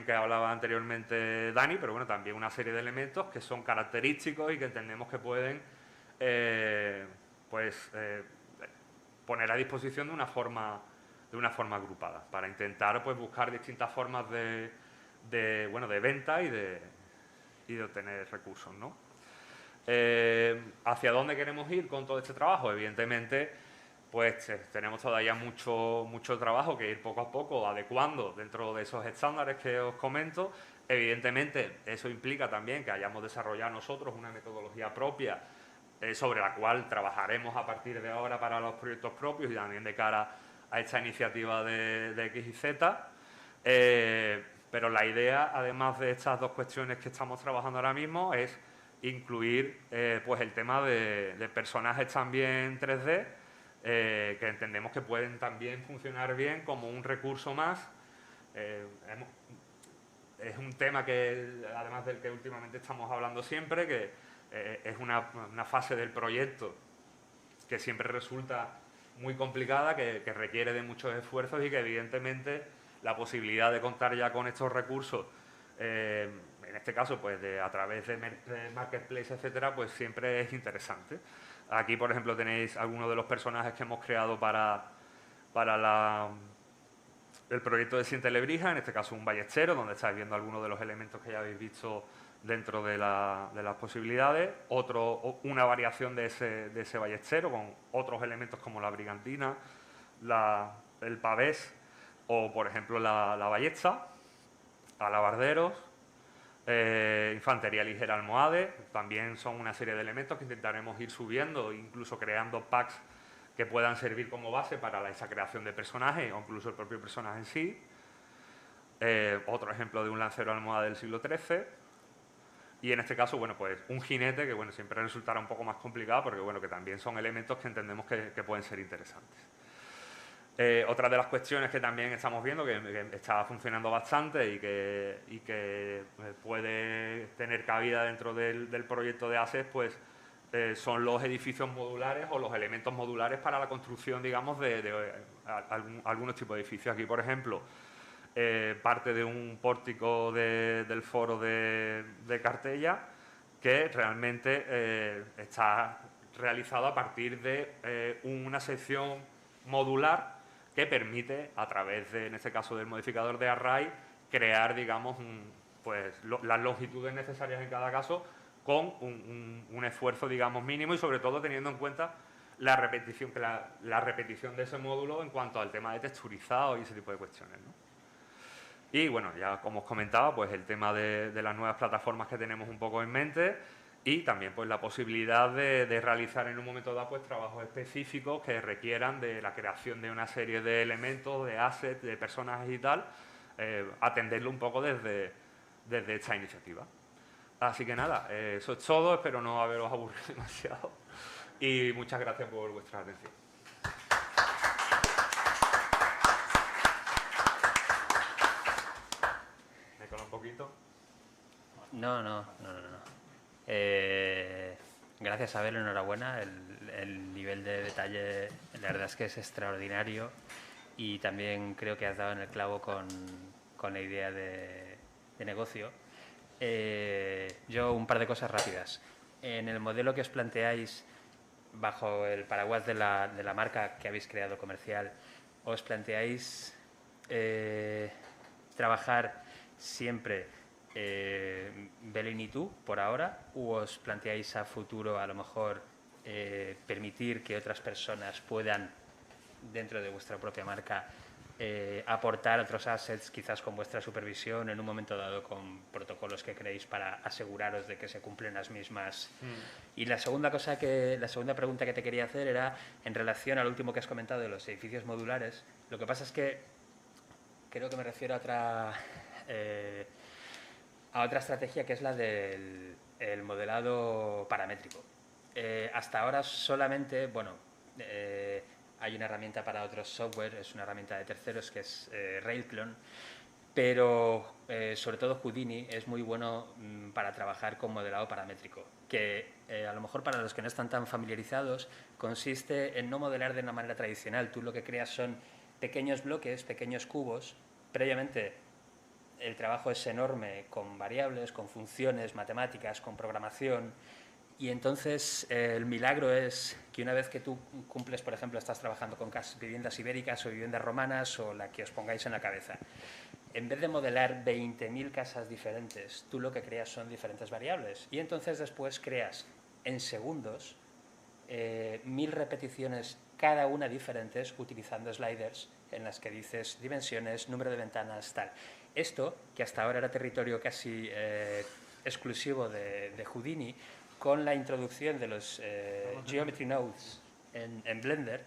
que hablaba anteriormente Dani, pero bueno, también una serie de elementos que son característicos y que entendemos que pueden poner a disposición de una forma agrupada, para intentar pues buscar distintas formas de venta y de obtener recursos, ¿no? ¿Hacia dónde queremos ir con todo este trabajo? Evidentemente, pues tenemos todavía mucho trabajo que ir poco a poco adecuando dentro de esos estándares que os comento. Evidentemente, eso implica también que hayamos desarrollado nosotros una metodología propia sobre la cual trabajaremos a partir de ahora para los proyectos propios y también de cara a esta iniciativa de X y Z. Pero la idea, además de estas dos cuestiones que estamos trabajando ahora mismo, es incluir pues el tema de personajes también 3D, que entendemos que pueden también funcionar bien como un recurso más. Es un tema que, además del que últimamente estamos hablando siempre, que es una fase del proyecto que siempre resulta muy complicada, que requiere de muchos esfuerzos y que evidentemente la posibilidad de contar ya con estos recursos, en este caso pues a través de Marketplace, etcétera, pues siempre es interesante. Aquí, por ejemplo, tenéis algunos de los personajes que hemos creado para el proyecto de Siente Lebrija, en este caso un ballestero, donde estáis viendo algunos de los elementos que ya habéis visto dentro de las posibilidades. Una variación de ese ballestero con otros elementos como la brigantina, el pavés o, por ejemplo, la ballesta, alabarderos, infantería ligera almohade. También son una serie de elementos que intentaremos ir subiendo, incluso creando packs que puedan servir como base para esa creación de personajes o incluso el propio personaje en sí. Otro ejemplo de un lancero almohada del siglo XIII. Y en este caso, bueno, pues un jinete que, bueno, siempre resultará un poco más complicado porque, bueno, que también son elementos que entendemos que pueden ser interesantes. Otra de las cuestiones que también estamos viendo, que está funcionando bastante y que puede tener cabida dentro del proyecto de ASES, pues son los edificios modulares o los elementos modulares para la construcción, digamos, de algunos tipos de edificios. Aquí, por ejemplo, parte de un pórtico del foro de Cartella, que realmente está realizado a partir de una sección modular que permite, a través de, en este caso del modificador de array, crear, digamos, pues, las longitudes necesarias en cada caso con un esfuerzo, digamos, mínimo y sobre todo teniendo en cuenta la repetición, la repetición de ese módulo en cuanto al tema de texturizado y ese tipo de cuestiones, ¿no? Y bueno, ya como os comentaba, pues el tema de las nuevas plataformas que tenemos un poco en mente y también pues la posibilidad de realizar en un momento dado pues trabajos específicos que requieran de la creación de una serie de elementos, de assets, de personajes y tal, atenderlo un poco desde esta iniciativa. Así que nada, eso es todo, espero no haberos aburrido demasiado y muchas gracias por vuestra atención. ¿Me cola un poquito? No. Gracias, Abel, enhorabuena. El nivel de detalle, la verdad es que es extraordinario y también creo que has dado en el clavo con la idea de negocio. Yo un par de cosas rápidas. En el modelo que os planteáis, bajo el paraguas de la marca que habéis creado comercial, os planteáis trabajar siempre Belén y tú, por ahora, o os planteáis a futuro a lo mejor permitir que otras personas puedan, dentro de vuestra propia marca, aportar otros assets, quizás con vuestra supervisión, en un momento dado con protocolos que creéis para aseguraros de que se cumplen las mismas. Y la segunda pregunta que te quería hacer era en relación al último que has comentado de los edificios modulares. Lo que pasa es que creo que me refiero a otra estrategia, que es la del modelado paramétrico. Hasta ahora solamente, bueno, hay una herramienta para otros software, es una herramienta de terceros que es Railclone, pero sobre todo Houdini es muy bueno para trabajar con modelado paramétrico, que a lo mejor para los que no están tan familiarizados consiste en no modelar de una manera tradicional. Tú lo que creas son pequeños bloques, pequeños cubos. Previamente el trabajo es enorme con variables, con funciones matemáticas, con programación. Y entonces el milagro es que una vez que tú cumples, por ejemplo, estás trabajando con viviendas ibéricas o viviendas romanas o la que os pongáis en la cabeza, en vez de modelar 20.000 casas diferentes, tú lo que creas son diferentes variables. Y entonces después creas en segundos 1.000 repeticiones, cada una diferentes, utilizando sliders en las que dices dimensiones, número de ventanas, tal. Esto, que hasta ahora era territorio casi exclusivo de Houdini, con la introducción de los Geometry Nodes en Blender,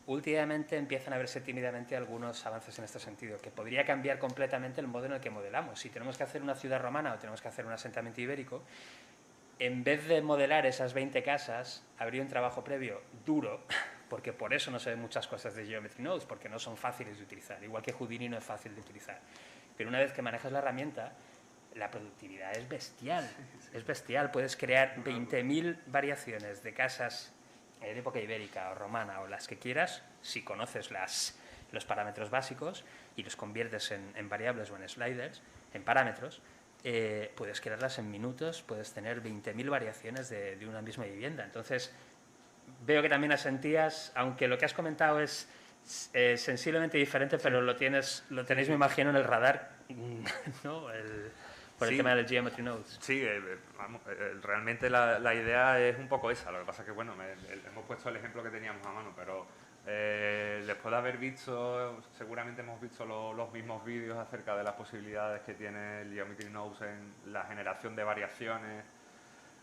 últimamente empiezan a verse tímidamente algunos avances en este sentido, que podría cambiar completamente el modo en el que modelamos. Si tenemos que hacer una ciudad romana o tenemos que hacer un asentamiento ibérico, en vez de modelar esas 20 casas, habría un trabajo previo duro, porque por eso no se ven muchas cosas de Geometry Nodes, porque no son fáciles de utilizar, igual que Houdini no es fácil de utilizar. Pero una vez que manejas la herramienta, la productividad es bestial, es bestial. Puedes crear 20.000 variaciones de casas de época ibérica o romana o las que quieras, si conoces los parámetros básicos y los conviertes en variables o en sliders, en parámetros. Puedes crearlas en minutos, puedes tener 20.000 variaciones de una misma vivienda. Entonces, veo que también asentías, aunque lo que has comentado es sensiblemente diferente, pero lo tenéis, me imagino, en el radar, ¿no? Por el tema del Geometry Nodes. Sí, realmente la idea es un poco esa. Lo que pasa es que, bueno, hemos puesto el ejemplo que teníamos a mano, pero después de haber visto, seguramente hemos visto los mismos vídeos acerca de las posibilidades que tiene el Geometry Nodes en la generación de variaciones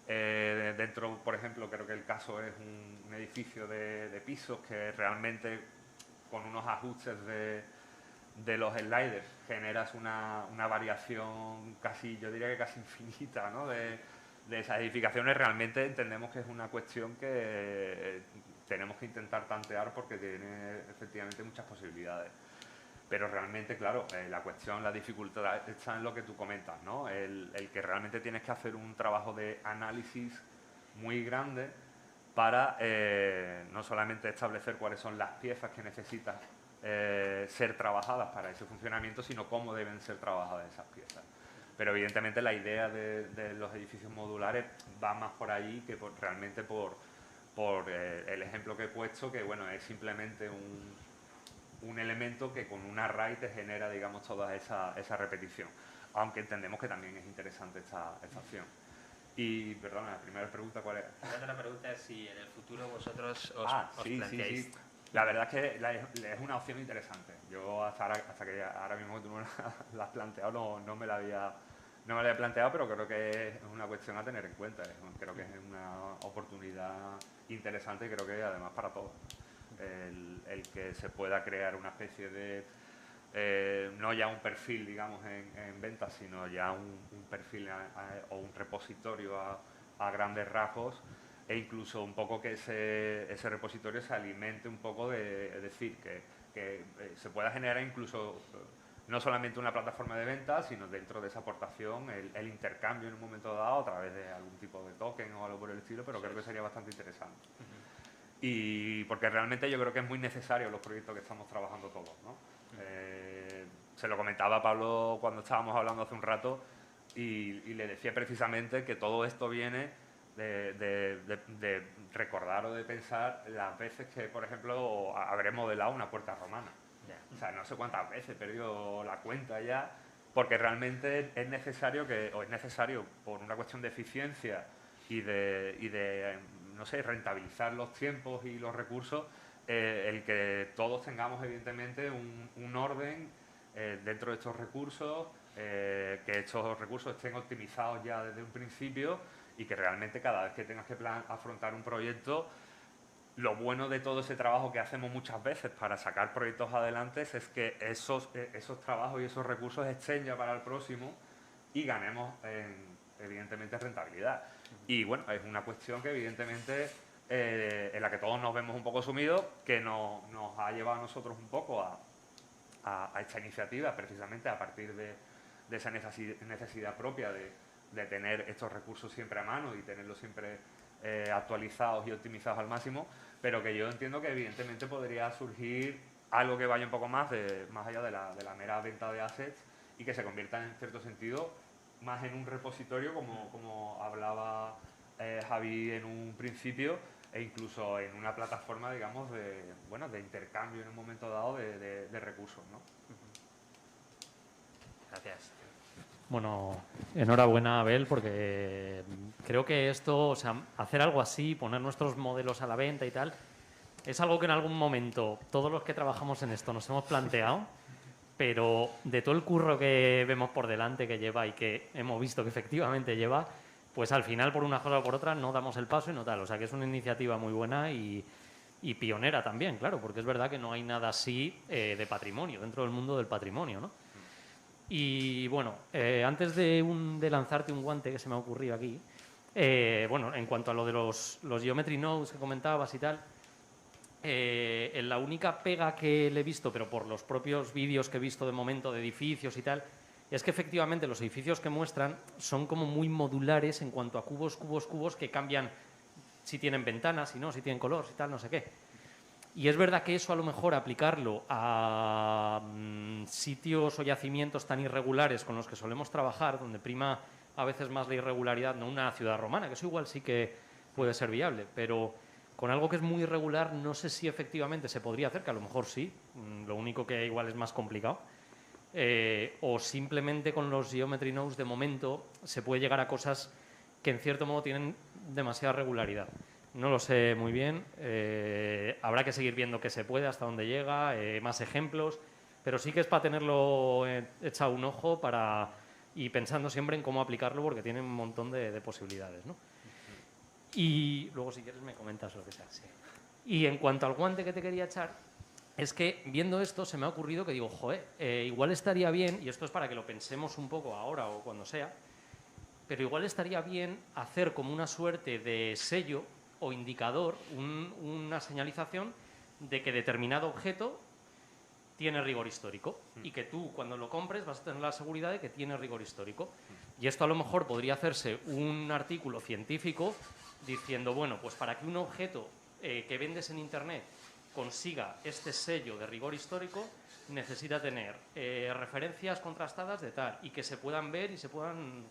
Dentro, por ejemplo, creo que el caso es un edificio de pisos que realmente con unos ajustes de los sliders generas una variación casi, yo diría que casi infinita, ¿no? de esas edificaciones. Realmente entendemos que es una cuestión que tenemos que intentar tantear porque tiene efectivamente muchas posibilidades. Pero realmente, claro, la cuestión, la dificultad está en lo que tú comentas, ¿no? El que realmente tienes que hacer un trabajo de análisis muy grande para no solamente establecer cuáles son las piezas que necesitas ser trabajadas para ese funcionamiento, sino cómo deben ser trabajadas esas piezas. Pero evidentemente la idea de los edificios modulares va más por allí que realmente por el ejemplo que he puesto, que bueno, es simplemente un elemento que con un array te genera, digamos, toda esa repetición. Aunque entendemos que también es interesante esta opción. Y, perdona, la primera pregunta, ¿cuál es? La otra pregunta es si en el futuro vosotros os planteáis... Sí. La verdad es que es una opción interesante. Yo hasta que ahora mismo tú no la has planteado, no me la había planteado, pero creo que es una cuestión a tener en cuenta. Creo que es una oportunidad interesante y creo que además para todos. El que se pueda crear una especie de, no ya un perfil, digamos, en ventas, sino ya un perfil o un repositorio a grandes rasgos, e incluso un poco que ese repositorio se alimente un poco de decir que se pueda generar incluso no solamente una plataforma de ventas, sino dentro de esa aportación el intercambio en un momento dado a través de algún tipo de token o algo por el estilo, pero creo que sería bastante interesante. Y porque realmente yo creo que es muy necesario los proyectos que estamos trabajando todos, ¿no? Se lo comentaba a Pablo cuando estábamos hablando hace un rato y le decía precisamente que todo esto viene de recordar o de pensar las veces que, por ejemplo, habré modelado una puerta romana. O sea, no sé cuántas veces he perdido la cuenta ya, porque realmente es necesario por una cuestión de eficiencia y de no sé, rentabilizar los tiempos y los recursos, el que todos tengamos evidentemente un orden dentro de estos recursos, que estos recursos estén optimizados ya desde un principio y que realmente cada vez que tengas que afrontar un proyecto, lo bueno de todo ese trabajo que hacemos muchas veces para sacar proyectos adelante es que esos trabajos y esos recursos estén ya para el próximo y ganemos evidentemente rentabilidad. Y bueno, es una cuestión que evidentemente en la que todos nos vemos un poco sumidos, que nos ha llevado a nosotros un poco a esta iniciativa, precisamente a partir de esa necesidad propia de tener estos recursos siempre a mano y tenerlos siempre actualizados y optimizados al máximo, pero que yo entiendo que evidentemente podría surgir algo que vaya un poco más allá de la mera venta de assets y que se convierta en cierto sentido más en un repositorio, como hablaba Javi en un principio, e incluso en una plataforma, digamos, de intercambio en un momento dado de recursos, ¿no? Gracias. Bueno, enhorabuena, Abel, porque creo que esto, o sea, hacer algo así, poner nuestros modelos a la venta y tal, es algo que en algún momento todos los que trabajamos en esto nos hemos planteado, pero de todo el curro que vemos por delante que lleva y que hemos visto que efectivamente lleva, pues al final, por una cosa o por otra, no damos el paso y no tal. O sea, que es una iniciativa muy buena y pionera también, claro, porque es verdad que no hay nada así de patrimonio, dentro del mundo del patrimonio, ¿no? Y bueno, antes de lanzarte un guante que se me ha ocurrido aquí, bueno, en cuanto a lo de los Geometry Nodes que comentabas y tal, la única pega que le he visto, pero por los propios vídeos que he visto de momento de edificios y tal, es que efectivamente los edificios que muestran son como muy modulares en cuanto a cubos que cambian si tienen ventanas, si no, si tienen color, si tal, no sé qué. Y es verdad que eso a lo mejor aplicarlo a sitios o yacimientos tan irregulares con los que solemos trabajar, donde prima a veces más la irregularidad, no una ciudad romana, que eso igual sí que puede ser viable, pero con algo que es muy irregular no sé si efectivamente se podría hacer, que a lo mejor sí, lo único que igual es más complicado, o simplemente con los Geometry Nodes de momento se puede llegar a cosas que en cierto modo tienen demasiada regularidad. No lo sé muy bien, habrá que seguir viendo qué se puede, hasta dónde llega, más ejemplos, pero sí que es para tenerlo echado un ojo y pensando siempre en cómo aplicarlo porque tiene un montón de posibilidades, ¿no? Y luego, si quieres, me comentas lo que sea. Sí. Y en cuanto al guante que te quería echar, es que viendo esto se me ha ocurrido que digo, joder, igual estaría bien, y esto es para que lo pensemos un poco ahora o cuando sea, pero igual estaría bien hacer como una suerte de sello o indicador, una señalización de que determinado objeto tiene rigor histórico y que tú cuando lo compres vas a tener la seguridad de que tiene rigor histórico. Y esto a lo mejor podría hacerse un artículo científico diciendo, bueno, pues para que un objeto que vendes en Internet consiga este sello de rigor histórico, necesita tener referencias contrastadas de tal y que se puedan ver y se puedan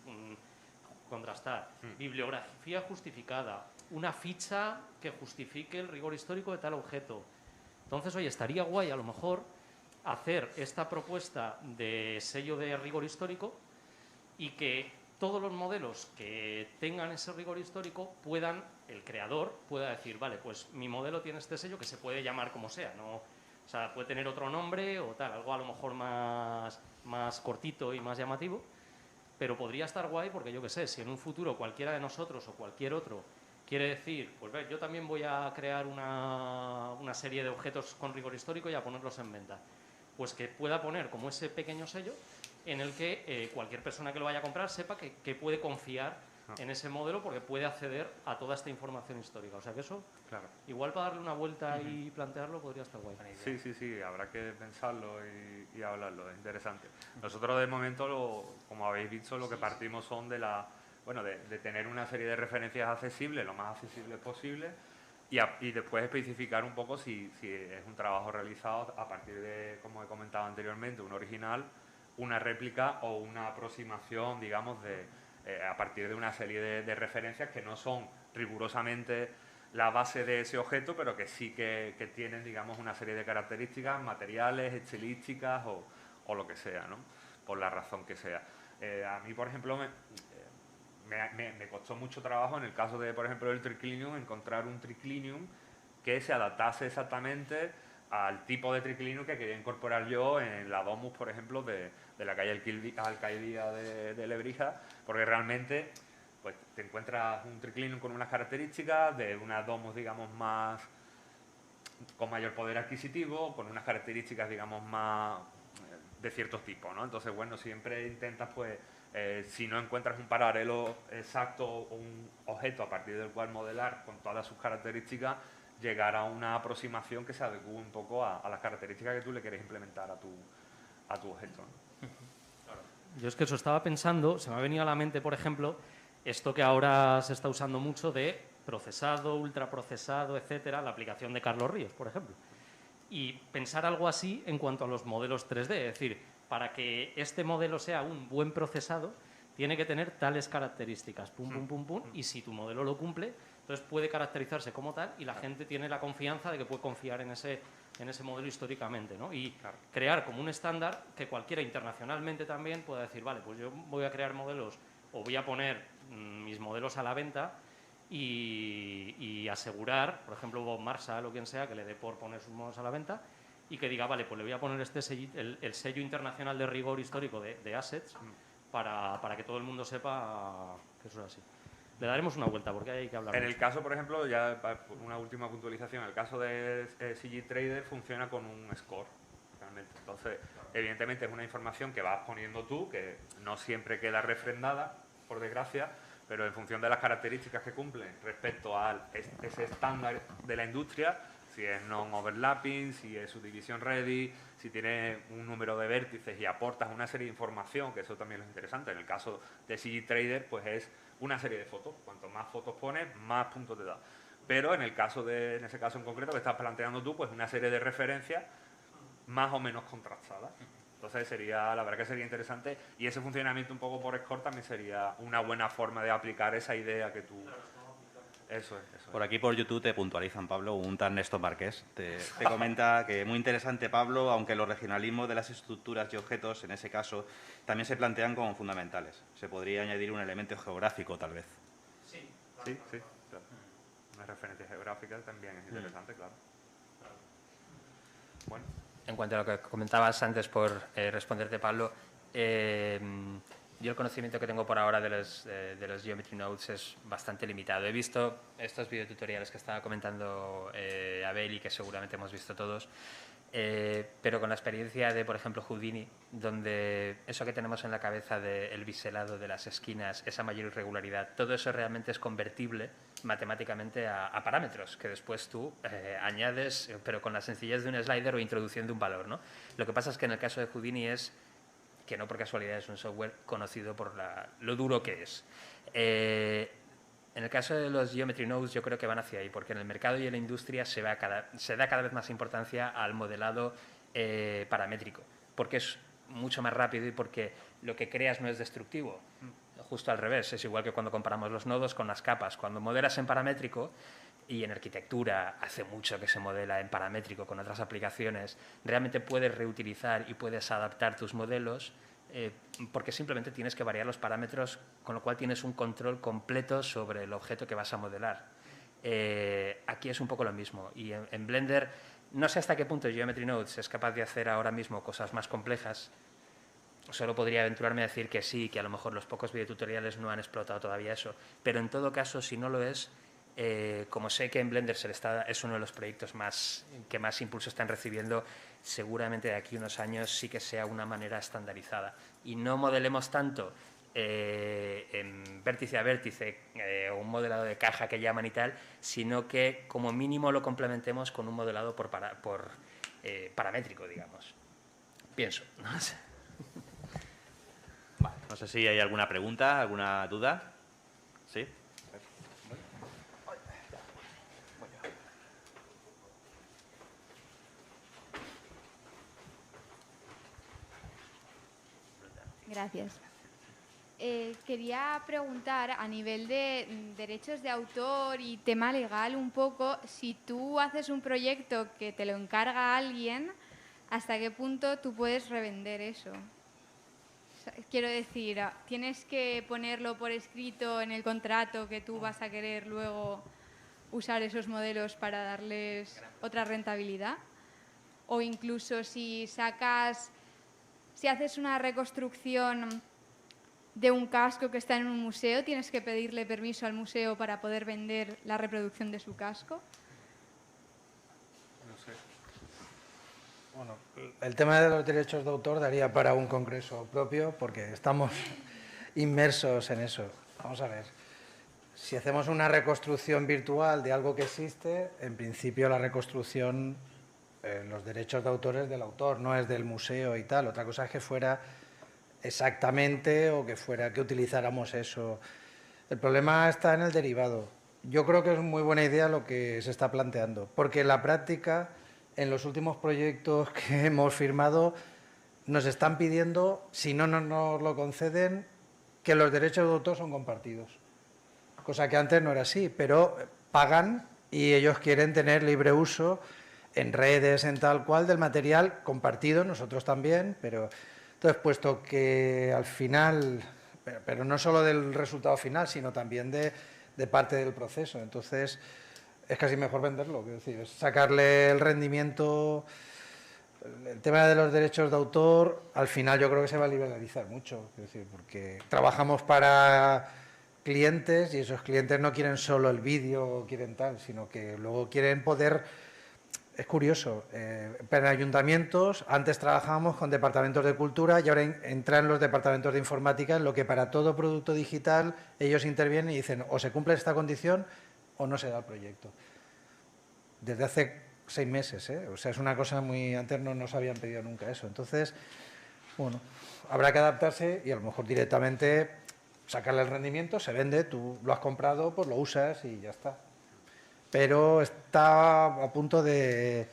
contrastar. Bibliografía justificada, una ficha que justifique el rigor histórico de tal objeto. Entonces, oye, estaría guay a lo mejor hacer esta propuesta de sello de rigor histórico y que todos los modelos que tengan ese rigor histórico puedan, el creador pueda decir, vale, pues mi modelo tiene este sello que se puede llamar como sea, ¿no? O sea, puede tener otro nombre o tal, algo a lo mejor más cortito y más llamativo, pero podría estar guay porque yo qué sé, si en un futuro cualquiera de nosotros o cualquier otro quiere decir, pues ve, yo también voy a crear una serie de objetos con rigor histórico y a ponerlos en venta, pues que pueda poner como ese pequeño sello en el que cualquier persona que lo vaya a comprar sepa que puede confiar en ese modelo porque puede acceder a toda esta información histórica. O sea que eso, Claro. igual para darle una vuelta y plantearlo podría estar guay. Sí, sí, sí, habrá que pensarlo y hablarlo, es interesante. Nosotros de momento, como habéis visto, lo que partimos son de de tener una serie de referencias accesibles, lo más accesibles posible, y después especificar un poco si es un trabajo realizado a partir de, como he comentado anteriormente, un original, una réplica o una aproximación, digamos, a partir de una serie de referencias que no son rigurosamente la base de ese objeto, pero que sí que tienen, digamos, una serie de características materiales, estilísticas o lo que sea, ¿no? Por la razón que sea. A mí, por ejemplo, me costó mucho trabajo en el caso de, por ejemplo, del triclinium, encontrar un triclinium que se adaptase exactamente al tipo de triclinium que quería incorporar yo en la Domus, por ejemplo, de la calle Alcaidía de Lebrija, porque realmente pues te encuentras un triclinium con unas características de una Domus, digamos, con mayor poder adquisitivo, con unas características, digamos, más de ciertos tipos, ¿no? Entonces, bueno, siempre intentas, pues, si no encuentras un paralelo exacto o un objeto a partir del cual modelar con todas sus características, llegar a una aproximación que se adecue un poco a las características que tú le quieres implementar a tu objeto, ¿no? Yo es que eso estaba pensando, se me ha venido a la mente, por ejemplo, esto que ahora se está usando mucho de procesado, ultraprocesado, etcétera, la aplicación de Carlos Ríos, por ejemplo. Y pensar algo así en cuanto a los modelos 3D, es decir, para que este modelo sea un buen procesado, tiene que tener tales características, pum, pum, pum, pum, y si tu modelo lo cumple, entonces puede caracterizarse como tal y la gente tiene la confianza de que puede confiar en ese modelo históricamente, ¿no? Y crear como un estándar que cualquiera internacionalmente también pueda decir, vale, pues yo voy a crear modelos o voy a poner mis modelos a la venta y asegurar, por ejemplo, Bob Marshall o quien sea, que le dé por poner sus modelos a la venta y que diga, vale, pues le voy a poner el sello internacional de rigor histórico de Assets para que todo el mundo sepa que eso es así. Le daremos una vuelta porque hay que hablar. En el caso, por ejemplo, ya una última puntualización, el caso de CG Trader funciona con un score, realmente. Entonces, evidentemente es una información que vas poniendo tú, que no siempre queda refrendada, por desgracia, pero en función de las características que cumplen respecto a ese estándar de la industria, si es non-overlapping, si es subdivisión ready, si tiene un número de vértices y aportas una serie de información, que eso también es interesante. En el caso de CG Trader, pues es una serie de fotos. Cuanto más fotos pones, más puntos te da. Pero en ese caso en concreto que estás planteando tú, pues una serie de referencias más o menos contrastadas. Entonces la verdad que sería interesante, y ese funcionamiento un poco por score también sería una buena forma de aplicar esa idea que tú... Eso es. Por aquí por YouTube te puntualizan, Pablo, un tal Néstor Marqués. Te comenta que muy interesante, Pablo, aunque los regionalismos de las estructuras y objetos, en ese caso, también se plantean como fundamentales. Se podría añadir un elemento geográfico, tal vez. Sí, claro. Una referencia geográfica también es interesante, claro. Bueno. En cuanto a lo que comentabas antes, por responderte, Pablo, Yo el conocimiento que tengo por ahora de los Geometry Nodes es bastante limitado. He visto estos videotutoriales que estaba comentando Abel y que seguramente hemos visto todos, pero con la experiencia de, por ejemplo, Houdini, donde eso que tenemos en la cabeza del biselado de las esquinas, esa mayor irregularidad, todo eso realmente es convertible matemáticamente a parámetros que después tú añades, pero con la sencillez de un slider o introduciendo un valor, ¿no? Lo que pasa es que en el caso de Houdini es que no por casualidad es un software conocido por lo duro que es. En el caso de los Geometry Nodes yo creo que van hacia ahí, porque en el mercado y en la industria se da cada vez más importancia al modelado paramétrico, porque es mucho más rápido y porque lo que creas no es destructivo. Justo al revés, es igual que cuando comparamos los nodos con las capas. Cuando modelas en paramétrico, y en arquitectura hace mucho que se modela en paramétrico con otras aplicaciones, realmente puedes reutilizar y puedes adaptar tus modelos porque simplemente tienes que variar los parámetros, con lo cual tienes un control completo sobre el objeto que vas a modelar. Aquí es un poco lo mismo. Y en Blender, no sé hasta qué punto Geometry Nodes es capaz de hacer ahora mismo cosas más complejas. Solo podría aventurarme a decir que sí, que a lo mejor los pocos videotutoriales no han explotado todavía eso. Pero en todo caso, si no lo es, como sé que en Blender es uno de los proyectos que más impulso están recibiendo, seguramente de aquí a unos años sí que sea una manera estandarizada. Y no modelemos tanto en vértice a vértice o un modelado de caja que llaman y tal, sino que como mínimo lo complementemos con un modelado por paramétrico, digamos. Pienso, no sé. Vale, no sé si hay alguna pregunta, alguna duda. ¿Sí? Gracias. Quería preguntar a nivel de derechos de autor y tema legal un poco, si tú haces un proyecto que te lo encarga alguien, ¿hasta qué punto tú puedes revender eso? O sea, quiero decir, ¿tienes que ponerlo por escrito en el contrato que tú vas a querer luego usar esos modelos para darles otra rentabilidad? O incluso si haces una reconstrucción de un casco que está en un museo, ¿tienes que pedirle permiso al museo para poder vender la reproducción de su casco? No sé. Bueno, el tema de los derechos de autor daría para un congreso propio porque estamos inmersos en eso. Vamos a ver, si hacemos una reconstrucción virtual de algo que existe, en principio la reconstrucción, los derechos de autor es del autor, no es del museo y tal. Otra cosa es que fuera exactamente o que utilizáramos eso. El problema está en el derivado. Yo creo que es muy buena idea lo que se está planteando, porque en la práctica, en los últimos proyectos que hemos firmado, nos están pidiendo, si no nos lo conceden, que los derechos de autor son compartidos. Cosa que antes no era así, pero pagan y ellos quieren tener libre uso en redes, en tal cual, del material compartido, nosotros también, pero entonces, puesto que al final, pero no solo del resultado final, sino también de parte del proceso, entonces es casi mejor venderlo, quiero decir, es sacarle el rendimiento. El tema de los derechos de autor, al final yo creo que se va a liberalizar mucho, quiero decir, porque trabajamos para clientes y esos clientes no quieren solo el vídeo o quieren tal, sino que luego quieren poder. Es curioso, en ayuntamientos antes trabajábamos con departamentos de cultura y ahora entran los departamentos de informática, en lo que para todo producto digital ellos intervienen y dicen o se cumple esta condición o no se da el proyecto. Desde hace 6 meses, o sea, es una cosa muy... Antes no nos habían pedido nunca eso. Entonces, bueno, habrá que adaptarse y a lo mejor directamente sacarle el rendimiento, se vende, tú lo has comprado, pues lo usas y ya está. Pero está a punto de...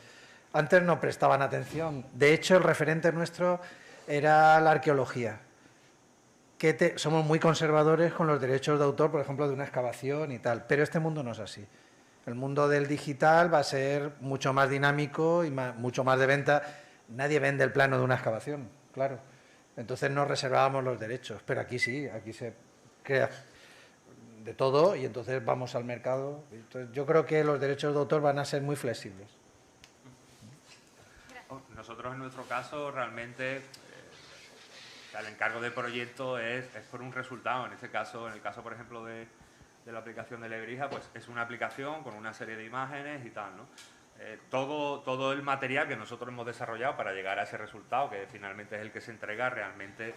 Antes no prestaban atención. De hecho, el referente nuestro era la arqueología. Somos muy conservadores con los derechos de autor, por ejemplo, de una excavación y tal. Pero este mundo no es así. El mundo del digital va a ser mucho más dinámico y mucho más de venta. Nadie vende el plano de una excavación, claro. Entonces no reservábamos los derechos. Pero aquí sí, aquí se crea de todo y entonces vamos al mercado. Entonces, yo creo que los derechos de autor van a ser muy flexibles. Nosotros en nuestro caso realmente O sea, el encargo de proyecto es por un resultado. En este caso, en el caso, por ejemplo, de la aplicación de Lebrija, pues es una aplicación con una serie de imágenes y tal, ¿no? Todo el material que nosotros hemos desarrollado para llegar a ese resultado, que finalmente es el que se entrega, realmente,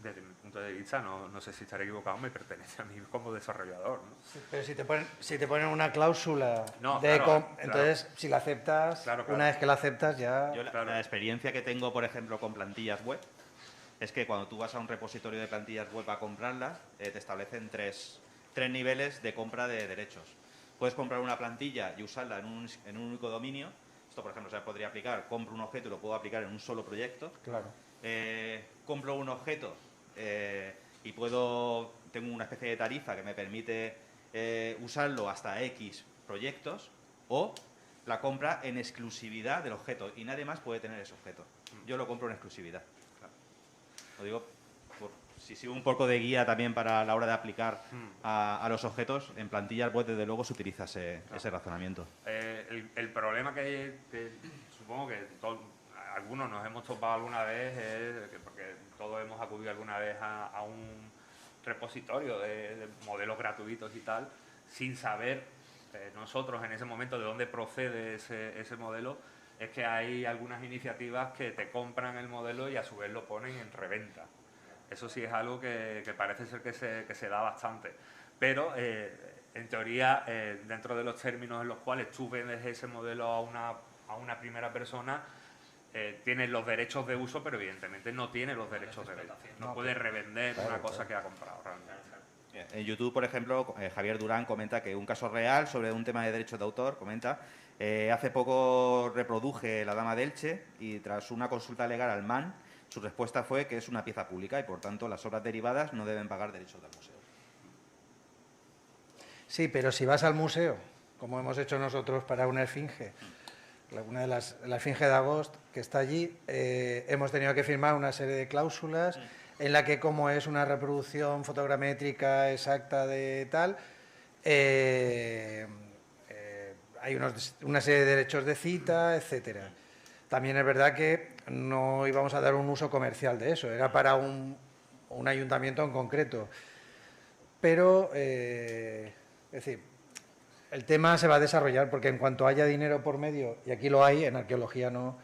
desde mi punto de vista, no sé si estaré equivocado, me pertenece a mí como desarrollador, ¿no? Sí, pero si te ponen una cláusula No, de claro, entonces, si la aceptas, Claro. una vez que la aceptas ya... Yo la experiencia que tengo, por ejemplo, con plantillas web, es que cuando tú vas a un repositorio de plantillas web a comprarlas, te establecen tres niveles de compra de derechos. Puedes comprar una plantilla y usarla en un único dominio. Esto, por ejemplo, se podría aplicar. Compro un objeto y lo puedo aplicar en un solo proyecto. Claro. Compro un objeto y tengo una especie de tarifa que me permite usarlo hasta X proyectos, o la compra en exclusividad del objeto y nadie más puede tener ese objeto. Yo lo compro en exclusividad. Claro. Lo digo si sigo un poco de guía también para la hora de aplicar a los objetos. En plantillas web, desde luego, se utiliza ese razonamiento. El problema que supongo que algunos nos hemos topado alguna vez es que, porque todos hemos acudido alguna vez a un repositorio de modelos gratuitos y tal, sin saber nosotros en ese momento de dónde procede ese modelo. Es que hay algunas iniciativas que te compran el modelo y a su vez lo ponen en reventa. Eso sí es algo que parece ser que se da bastante. Pero, en teoría, dentro de los términos en los cuales tú vendes ese modelo a una primera persona, tienes los derechos de uso, pero evidentemente no tienes los derechos de venta. No puedes revender una cosa que ha comprado realmente. En YouTube, por ejemplo, Javier Durán comenta que un caso real sobre un tema de derechos de autor, comenta, hace poco reproduje La Dama de Elche y tras una consulta legal al MAN, su respuesta fue que es una pieza pública y, por tanto, las obras derivadas no deben pagar derechos del museo. Sí, pero si vas al museo, como hemos hecho nosotros para una esfinge, una de la esfinge de Agost, que está allí, hemos tenido que firmar una serie de cláusulas en la que, como es una reproducción fotogramétrica exacta de tal, hay una serie de derechos de cita, etcétera. También es verdad que no íbamos a dar un uso comercial de eso, era para un ayuntamiento en concreto. Pero, es decir, el tema se va a desarrollar porque en cuanto haya dinero por medio, y aquí lo hay, en arqueología no,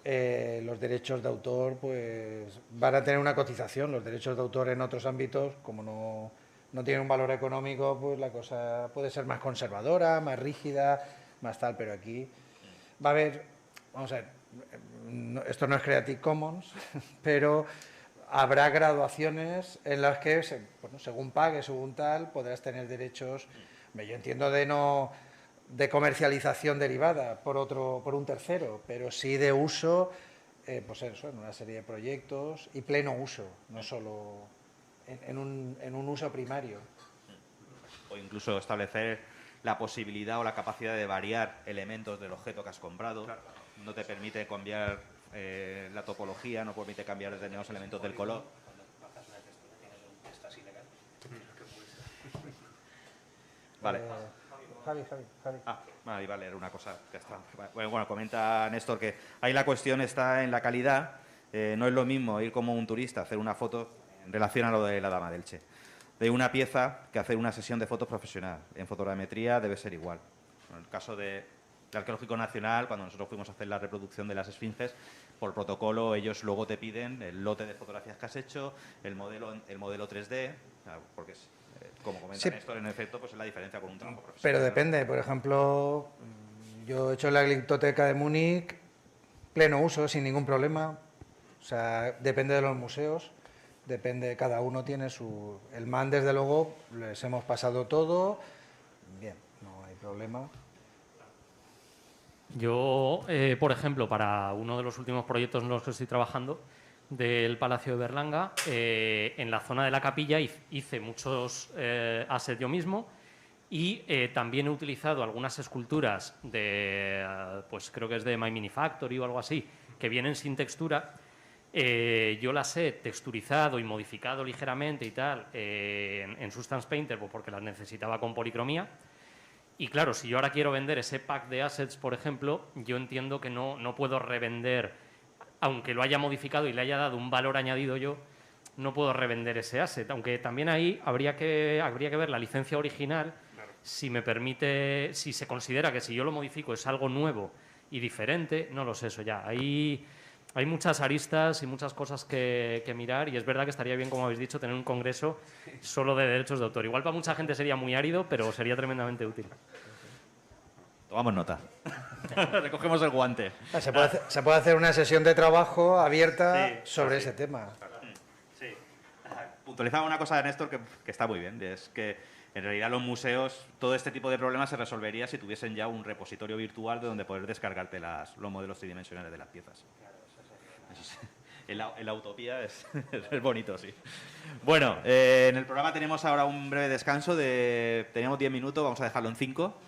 los derechos de autor pues van a tener una cotización. Los derechos de autor en otros ámbitos, como no tienen un valor económico, pues la cosa puede ser más conservadora, más rígida, más tal, pero aquí va a haber... Vamos a ver, esto no es Creative Commons, pero habrá graduaciones en las que, bueno, según pagues, según tal, podrás tener derechos. Yo entiendo de comercialización derivada por un tercero, pero sí de uso, pues eso, en una serie de proyectos y pleno uso, no solo en un uso primario. O incluso establecer la posibilidad o la capacidad de variar elementos del objeto que has comprado. Claro. No te permite cambiar la topología, no permite cambiar determinados elementos del color. Vale. Javi. Vale, iba a leer una cosa. Ya está. Bueno, comenta Néstor que ahí la cuestión está en la calidad. No es lo mismo ir como un turista a hacer una foto en relación a lo de La Dama de Elche, de una pieza, que hacer una sesión de fotos profesional. En fotogrametría debe ser igual. En el caso del Arqueológico Nacional, cuando nosotros fuimos a hacer la reproducción de las esfinges, por protocolo ellos luego te piden el lote de fotografías que has hecho, el modelo 3D, porque como comenta Néstor, en efecto, pues es la diferencia con un trabajo profesional. Pero depende, por ejemplo, yo he hecho la Gliptoteca de Múnich, pleno uso, sin ningún problema. O sea, depende de los museos, depende, cada uno tiene su... El MAN, desde luego, les hemos pasado todo, bien, no hay problema. Yo, por ejemplo, para uno de los últimos proyectos en los que estoy trabajando, del Palacio de Berlanga, en la zona de la capilla hice muchos assets yo mismo y también he utilizado algunas esculturas pues creo que es de My Mini Factory o algo así, que vienen sin textura. Yo las he texturizado y modificado ligeramente y tal en Substance Painter, pues porque las necesitaba con policromía. Y claro, si yo ahora quiero vender ese pack de assets, por ejemplo, yo entiendo que no puedo revender, aunque lo haya modificado y le haya dado un valor añadido yo, no puedo revender ese asset. Aunque también ahí habría que ver la licencia original, si me permite, si se considera que si yo lo modifico es algo nuevo y diferente, no lo sé, eso ya. Ahí hay muchas aristas y muchas cosas que mirar, y es verdad que estaría bien, como habéis dicho, tener un congreso solo de derechos de autor. Igual para mucha gente sería muy árido, pero sería tremendamente útil. Tomamos nota. Recogemos el guante. Se puede hacer una sesión de trabajo abierta sobre ese tema. Sí. Puntualizaba una cosa de Néstor que está muy bien, es que en realidad los museos, todo este tipo de problemas se resolvería si tuviesen ya un repositorio virtual de donde poder descargarte los modelos tridimensionales de las piezas. En la utopía es bonito, sí. Bueno, en el programa tenemos ahora un breve descanso. Teníamos 10 minutos, vamos a dejarlo en 5.